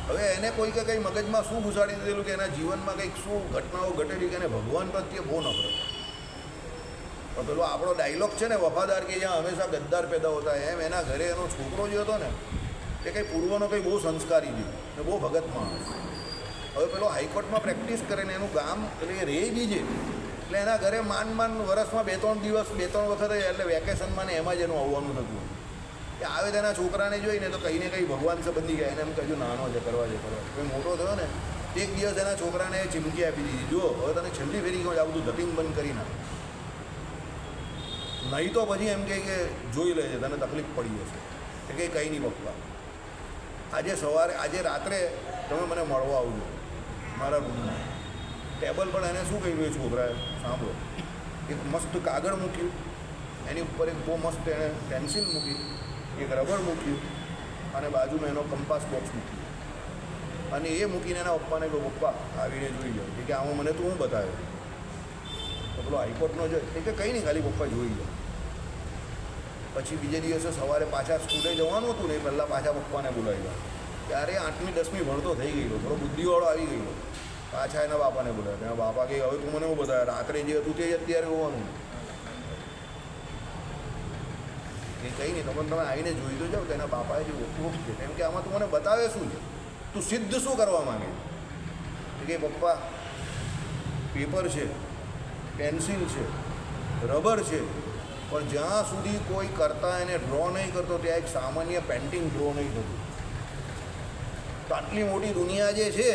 હવે એને કોઈ કે કંઈ મગજમાં શું ઘુસાડી દીધેલું કે એના જીવનમાં કંઈક શું ઘટનાઓ ઘટેલી કે એને ભગવાન પ્રત્યે બહુ નફરત. પણ પેલો આપણો ડાયલોગ છે ને વફાદાર કે જ્યાં હંમેશા ગદ્દાર પેદા હોતા, એમ એના ઘરે એનો છોકરો જે હતો ને એ કંઈ પૂર્વનો કંઈ બહુ સંસ્કારી થયું ને બહુ ભગત માણસ. હવે પેલો હાઈકોર્ટમાં પ્રેક્ટિસ કરે ને એનું ગામ એટલે એ રહે બીજે, એટલે એના ઘરે માંડ વર્ષમાં 2-3 દિવસ 2-3 વખત એટલે વેકેશનમાં ને એમાં જ એનું આવવાનું થતું. કે આવે તેના છોકરાને જોઈને તો કંઈ ને કંઈ ભગવાન સંબંધી ગયા, એને એમ કહ્યું નાનો છે, કરવા છે. કોઈ મોટો થયો ને એક દિવસ એના છોકરાને ચીમકી આપી દીધી, જો હવે તને છેલ્લી ફેરી કહું આ બધું ધતિંગ બંધ કરી નાખ, નહીં તો પછી એમ કહે કે જોઈ લે છે, તને તકલીફ પડી જશે. એ કંઈ નહીં પપ્પા, આજે રાત્રે તમે મને મળવા આવજો મારા રૂમમાં. ટેબલ પર એને શું કર્યું એ છોકરાએ સાંભળો, એક મસ્ત કાગળ મૂક્યું, એની ઉપર એક બહુ મસ્ત એણે પેન્સિલ મૂકી, એક રબર મૂક્યું અને બાજુમાં એનો કંપાસ બોક્સ મૂક્યું. અને એ મૂકીને એના પપ્પાને કહ્યું, પપ્પા આવીને જોઈ લો. કે આમાં મને તો હું બતાવ્યો. તો પેલો હાઈકોર્ટનો જ એ કે કંઈ નહીં, ખાલી પપ્પા જોઈ લો. પછી બીજે દિવસે સવારે પાછા સ્કૂલે જવાનું હતું ને એ પહેલાં પાછા પપ્પાને બોલાવ્યા. ત્યારે 8મી 10મી ભણતો થઈ ગયેલો, થોડો બુદ્ધિવાળો આવી ગયેલો. પાછા એના બાપાને બોલાવ્યા. એના બાપા કે હવે તું મને હું બતાવે, રાત્રે જે હતું તે જ અત્યારે હોવાનું. એ કંઈ નહીં, તમે આવીને જોઈ તો જાઓ. તો એના બાપાએ જે ઓળખ છે, કેમ કે આમાં તું મને બતાવે શું છે, તું સિદ્ધ શું કરવા માંગે છે? કે પપ્પા પેપર છે, પેન્સિલ છે, રબર છે, પણ જ્યાં સુધી કોઈ કરતા એને ડ્રો નહીં કરતો ત્યાં એક સામાન્ય પેન્ટિંગ ડ્રો નહીં થતું. તો આટલી મોટી દુનિયા જે છે,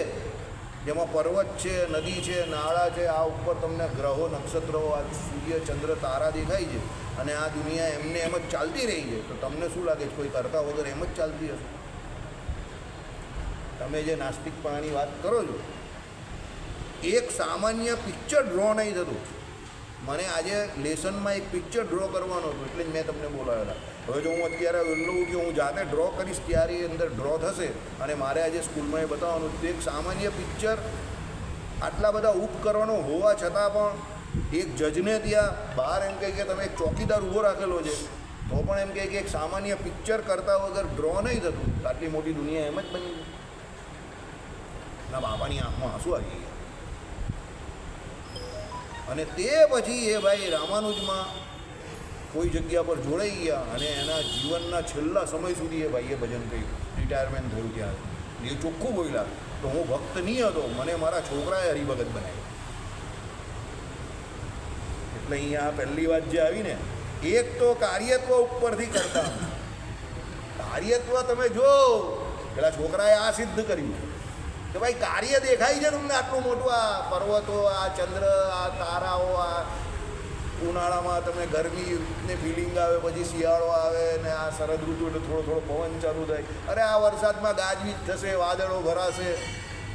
જેમાં પર્વત છે, નદી છે, નાળા છે, આ ઉપર તમને ગ્રહો, નક્ષત્રો, આ સૂર્ય, ચંદ્ર, તારા દેખાય છે, અને આ દુનિયા એમને એમ જ ચાલતી રહી છે, તો તમને શું લાગે છે કોઈ કરતા વગર એમ જ ચાલતી હશે? તમે જે નાસ્તિકપણાની વાત કરો છો, એક સામાન્ય પિક્ચર ડ્રો નહીં થતું. મને આજે લેસનમાં એક પિક્ચર ડ્રો કરવાનો હતો, એટલે જ મેં તમને બોલાવેલા. હવે જો હું અત્યારે વહેલું કે હું જાતે ડ્રો કરીશ ત્યારે એ અંદર ડ્રો થશે, અને મારે આજે સ્કૂલમાં એ બતાવવાનું એક સામાન્ય પિક્ચર. આટલા બધા ઉપકરણો હોવા છતાં પણ એક જજને ત્યાં બહાર એમ કહે કે તમે એક ચોકીદાર ઊભો રાખેલો છે, તો પણ એમ કહે કે એક સામાન્ય પિક્ચર કરતા વગર ડ્રો નહીં થતું. આટલી મોટી દુનિયા એમ જ બની ગઈ. ના બાપાની આંખમાં આંસુ આવી ગયા. અને તે પછી એ ભાઈ રામાનુજમાં કોઈ જગ્યા પર જોડાઈ ગયા, અને એના જીવનના છેલ્લા સમય સુધી એ ભાઈએ ભજન કર્યું. રિટાયરમેન્ટ થયું ત્યાં એ ચોખ્ખું બોલ્યા, તો હું ભક્ત નહીં હતો, મને મારા છોકરાએ હરિભગત બનાવ્યો. એટલે અહીંયા પહેલી વાત જે આવી ને, એક તો કાર્યત્વ ઉપરથી કરતા. કાર્યત્વ તમે જો પેલા છોકરાએ આ સિદ્ધ કર્યું કે ભાઈ કાર્ય દેખાય છે તમને આટલું મોટું, આ પર્વતો, આ ચંદ્ર, આ તારાઓ, આ ઉનાળામાં તમે ગરમીને ફિલિંગ આવે, પછી શિયાળો આવે ને આ શરદ ઋતુ એટલે થોડો થોડો પવન ચાલુ થાય. અરે આ વરસાદમાં ગાજવીજ થશે, વાદળો ભરાશે,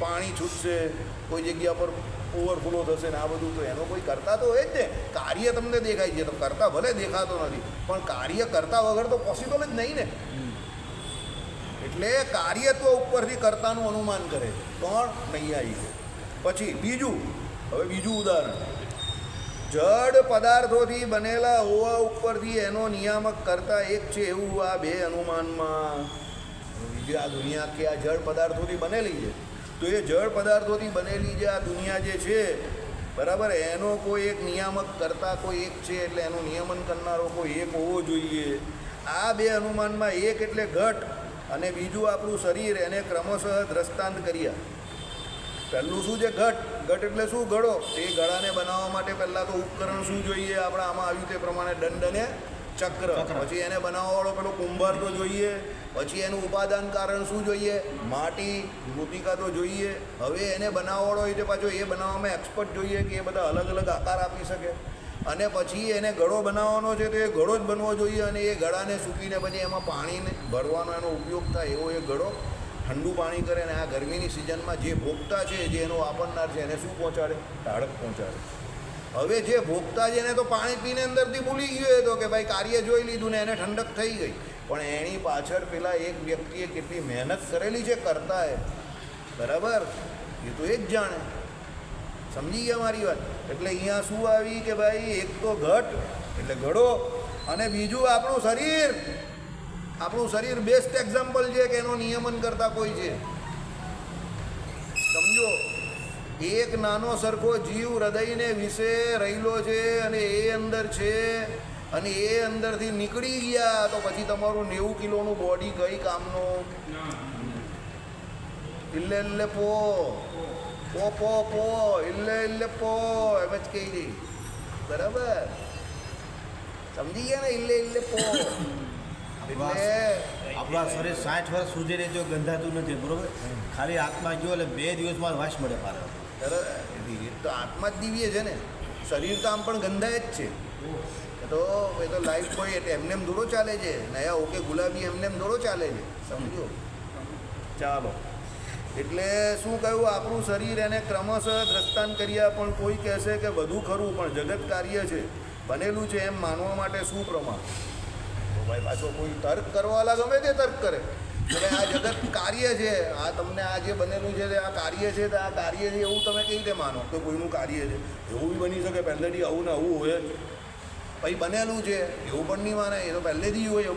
પાણી છૂટશે, કોઈ જગ્યા પર ઓવરફ્લો થશે ને આ બધું. તો એનો કોઈ કરતા તો હોય જ ને. કાર્ય તમને દેખાય છે, તો કરતા ભલે દેખાતો નથી, પણ કાર્ય કરતા વગર તો પોસિબલ જ નહીં ને. એટલે કાર્યત્વ ઉપરથી કર્તાનું અનુમાન કરે છે. કોણ? નૈયાયિકો. પછી બીજું ઉદાહરણ, જડ પદાર્થોથી બનેલા હોવા ઉપરથી એનો નિયામક કરતા એક છે, એવું આ બે અનુમાનમાં. બીજી આ દુનિયા કે આ જળ પદાર્થોથી બનેલી છે, તો એ જળ પદાર્થોથી બનેલી જે આ દુનિયા જે છે, બરાબર, એનો કોઈ એક નિયામક કરતા કોઈ એક છે, એટલે એનું નિયમન કરનારો કોઈ એક હોવો જોઈએ. આ બે અનુમાનમાં એક એટલે ઘટ, અને બીજું આપણું શરીર, એને ક્રમશઃ દ્રષ્ટાંત કર્યા. પહેલું શું છે? ઘટ એટલે શું? ઘડો. એ ઘડાને બનાવવા માટે પહેલાં તો ઉપકરણ શું જોઈએ? આપણે આમાં આવ્યું તે પ્રમાણે દંડ અને ચક્ર. પછી એને બનાવવાવાળો પેલો કુંભાર તો જોઈએ. પછી એનું ઉપાદાન કારણ શું જોઈએ? માટી, મૃતિકા તો જોઈએ. હવે એને બનાવવાવાળો હોય તો પાછો એ બનાવવામાં એક્સપર્ટ જોઈએ કે એ બધા અલગ અલગ આકાર આપી શકે. અને પછી એને ઘડો બનાવવાનો છે, તો એ ઘડો જ બનવો જોઈએ. અને એ ઘડાને સૂકીને પછી એમાં પાણીને ભરવાનો એનો ઉપયોગ થાય એવો એ ઘડો ઠંડુ પાણી કરે. ને આ ગરમીની સિઝનમાં જે ભોગતા છે, જે એનો વાપરનાર છે, એને શું પહોંચાડે? ઠાડક પહોંચાડે. હવે જે ભોગતા છે એને તો પાણી પીને અંદરથી ભૂલી ગયો હતો કે ભાઈ કાર્ય જોઈ લીધું ને એને ઠંડક થઈ ગઈ. પણ એની પાછળ પેલા એક વ્યક્તિએ કેટલી મહેનત કરેલી છે કરતાએ, બરાબર, એ તો એ જ જાણે. સમજી ગયા મારી વાત? એટલે અહીંયા શું આવી કે ભાઈ એક તો ઘટ એટલે ઘડો, અને બીજું આપણું શરીર બેસ્ટ એક્ઝામ્પલ છે કે એનો નિયમન કરતા કોઈ છે. સમજો, એક નાનો સરખો જીવ હૃદયને વિશે રહેલો છે, અને એ અંદર છે, અને એ અંદરથી નીકળી ગયા, તો પછી તમારું 90 કિલોનું બોડી કઈ કામનું? ઇલ્લે પો ઇલ્લે પો એમ જ કહી દઈ. બરાબર, સમજી ગયા ને? ઇલ્લે પો. એટલે આપણા શરીર 60 વર્ષ સુધી જો ગંધાતું નથી, બરોબર, ખાલી આત્મા ગયો એટલે 2 દિવસમાં વાસ મળે પારે. એ તો આત્મા જ દિવ્ય છે ને. શરીર તો આમ પણ ગંધાય જ છે. એ તો લાઈફ કોઈ એટલે એમનેમ દોડો ચાલે છે. નયા ઓકે ગુલાબી એમનેમ દોડો ચાલે છે. સમજો? ચાલો, એટલે શું કહ્યું, આપણું શરીર એને ક્રમશઃ દ્રષ્ટાંત કર્યા, પણ કોઈ કહેશે કે બધું ખરું પણ જગત કાર્ય છે, બનેલું છે એમ માનવા માટે શું પ્રમાણ? તો ભાઈ પાછો કોઈ તર્ક કરવાવાળા ગમે તે તર્ક કરે કે ભાઈ આ જગત કાર્ય છે, આ તમને આ જે બનેલું છે તે આ કાર્ય છે, તો આ કાર્ય છે એવું તમે કેવી રીતે માનો કે કોઈનું કાર્ય છે? એવું બી બની શકે પહેલેથી આવું ને આવું હોય જ, પછી બનેલું છે એવું પણ નહીં માને, એ તો પહેલેથી હોય.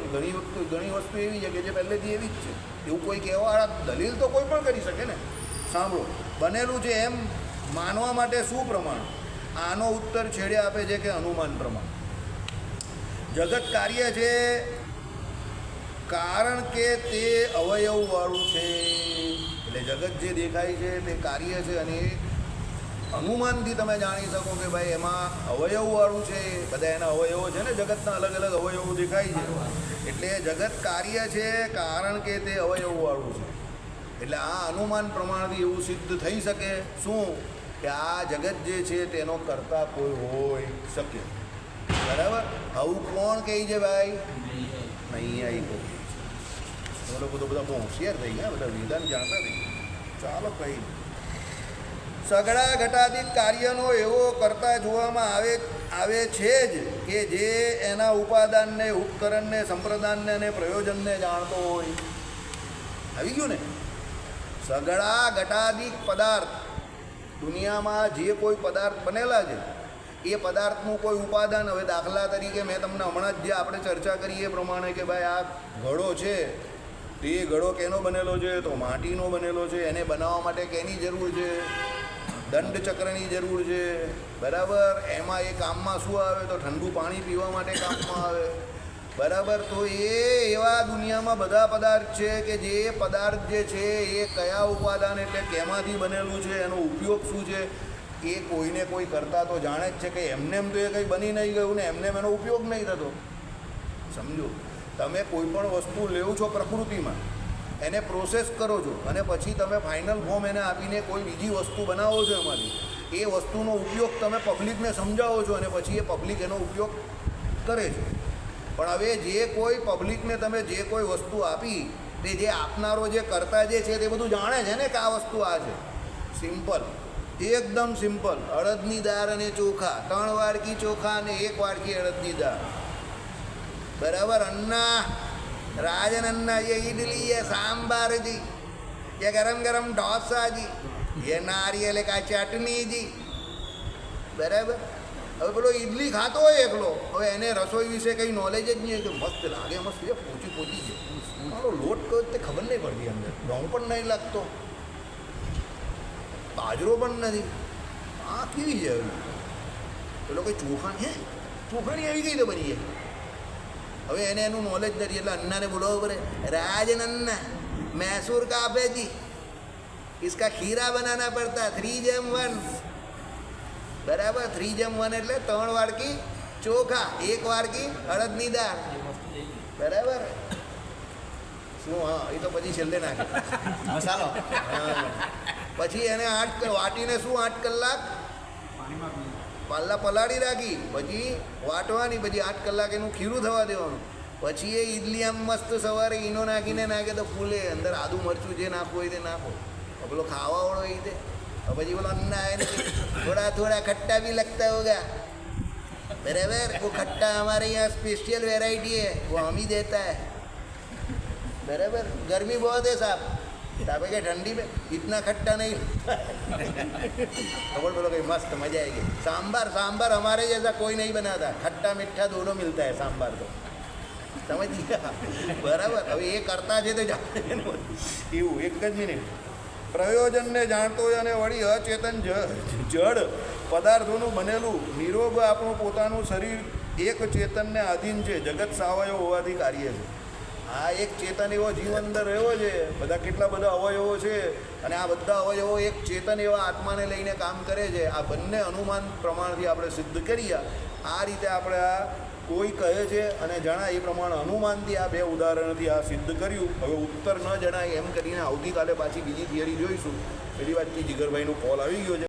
ઘણી વસ્તુ એવી છે કે જે પહેલેથી એવી જ છે, એવું કોઈ કહેવાવાળા દલીલ તો કોઈ પણ કરી શકે ને. સાંભળો, બનેલું છે એમ માનવા માટે શું પ્રમાણ? આનો ઉત્તર છેડે આપે છે કે અનુમાન પ્રમાણ. જગત કાર્ય છે કારણ કે તે અવયવવાળું છે, એટલે જગત જે દેખાય છે તે કાર્ય છે, અને અનુમાનથી તમે જાણી શકો કે ભાઈ એમાં અવયવવાળું છે. બધા એના અવયવો છે ને, જગતના અલગ અલગ અવયવો દેખાય છે, એટલે જગત કાર્ય છે કારણ કે તે અવયવવાળું છે. એટલે આ અનુમાન પ્રમાણથી એવું સિદ્ધ થઈ શકે શું? કે આ જગત જે છે તેનો કરતા કોઈ હોઈ શકે. બરાબર? આવું કોણ કહે છે ભાઈ? નહીં આવી કોઈ. તમે લોકો તો બધા બહુ હોશિયાર થઈ ગયા, બધા વિધાન જાણતા થઈ ગયા. ચાલો કંઈ સગળા ઘટાદિક કાર્યનો એવો કરતા જોવામાં આવે છે જ કે જે એના ઉપાદાનને, ઉપકરણને, સંપ્રદાનને અને પ્રયોજનને જાણતો હોય. આવી ગયું ને? સગળા ઘટાદિક પદાર્થ, દુનિયામાં જે કોઈ પદાર્થ બનેલા છે એ પદાર્થનું કોઈ ઉપાદાન. હવે દાખલા તરીકે મેં તમને હમણાં જ જે આપણે ચર્ચા કરી એ પ્રમાણે કે ભાઈ આ ઘડો છે, તે ઘડો કેનો બનેલો છે? તો માટીનો બનેલો છે. એને બનાવવા માટે કેની જરૂર છે? દંડ ચક્રની જરૂર છે. બરાબર? એમાં એ કામમાં શું આવે? તો ઠંડુ પાણી પીવા માટે કામમાં આવે. બરાબર? તો એવા દુનિયામાં બધા પદાર્થ છે કે જે પદાર્થ જે છે એ કયા ઉપાદાન એટલે કેમાંથી બનેલું છે, એનો ઉપયોગ શું છે, એ કોઈને કોઈ કરતા તો જાણે જ છે કે એમનેમ તો એ કંઈ બની નહીં ગયું ને એમનેમ એનો ઉપયોગ નહીં થતો. સમજો, તમે કોઈ પણ વસ્તુ લેવો છો પ્રકૃતિમાં, એને પ્રોસેસ કરો છો અને પછી તમે ફાઇનલ ફોર્મ એને આપીને કોઈ બીજી વસ્તુ બનાવો છો એમાંથી, એ વસ્તુનો ઉપયોગ તમે પબ્લિકને સમજાવો છો અને પછી એ પબ્લિક એનો ઉપયોગ કરે છે. પણ હવે જે કોઈ પબ્લિકને તમે જે કોઈ વસ્તુ આપી, તે જે આપનારો જે કરતા જે છે તે બધું જાણે છે ને કે આ વસ્તુ આ છે. સિમ્પલ, એકદમ સિમ્પલ. અડદની દાળ અને ચોખા, 3 વાડકી ચોખા અને 1 વાડકી અડદની દાળ. बराबर? अन्ना राजन अन्ना, ये इडली, ये सांबार जी, ये गरम गरम डोसा जी, ये नारियल का चटनी जी. बराबर? હવે પેલો ઇડલી ખાતો હોય એકલો, હવે એને રસોઈ વિશે કંઈ નોલેજ જ નહીં હોય કે મસ્ત લાગે, મસ્ત એ પોચી છે, મારો લોટ કયો તે ખબર નહીં પડતી, અંદર ઘઉં પણ નહીં લાગતો, બાજરો પણ નથી, આ કેવી છે? પેલો કંઈ ચોખાણી આવી ગઈ તો બની જાય. હવે એને એનું નોલેજ નથી, એટલે अन्ना ने बोलावવું પડે, राजन अन्ना मैसूर का आपे जी, इसका खीरा बनाना पड़ता 3:1. बराबर? 3:1 એટલે 3 વાડકી ચોખા, 1 વાડકી અડદની દાળ. બરાબર? શું? હા, એ તો પછી છેલ્લે નાખે મસાલો. હા, પછી એને વાટીને શું 8 કલાક પાલ્લા પલાળી રાખી, પછી વાટવાની, પછી 8 કલાક એનું ખીરું થવા દેવાનું. પછી એ ઇડલી આમ મસ્ત સવારે ઈનો નાખીને નાખે તો ફૂલે. અંદર આદુ મરચું જે નાખવું હોય તે નાખો. પેલો ખાવાવાળો એ તે પછી बोला अन्ना है थोड़ा थोड़ा खट्टा भी लगता होगा. बराबर? वो खट्टा हमारे यहाँ स्पेशल वेराइटी है, वो हम ही देता है. बराबर? गर्मी बहुत है साहब, तापे के ठंडी में इतना खट्टा नहीं खबर बोलो कि मस्त मजा आएगी. सांबार हमारे जैसा कोई नहीं बनाता, खट्टा मीठा दोनों मिलता है सांबार तो. समझ ગયા? બરાબર? હવે એ કરતા છે તો જાણે એવું એક જ મિનિટ. પ્રયોજનને જાણતો હોય અને વળી અચેતન જડ પદાર્થોનું બનેલું નિરોગ આપણું પોતાનું શરીર એક ચેતનને આધીન છે. જગત સાવયવ હોવાથી કાર્ય છે. આ એક ચેતન એવો જીવ અંદર રહ્યો છે. બધા કેટલા બધા અવયવો છે અને આ બધા અવયવો એક ચેતન એવા આત્માને લઈને કામ કરે છે. આ બંને અનુમાન પ્રમાણથી આપણે સિદ્ધ કરીએ. આ રીતે આપણે આ કોઈ કહે છે અને જણાય એ પ્રમાણે અનુમાનથી આ 2 ઉદાહરણથી આ સિદ્ધ કર્યું. હવે ઉત્તર ન જણાય એમ કરીને આવતીકાલે પાછી બીજી થિયરી જોઈશું. પેલી વાત કે જીગરભાઈનો કોલ આવી ગયો છે.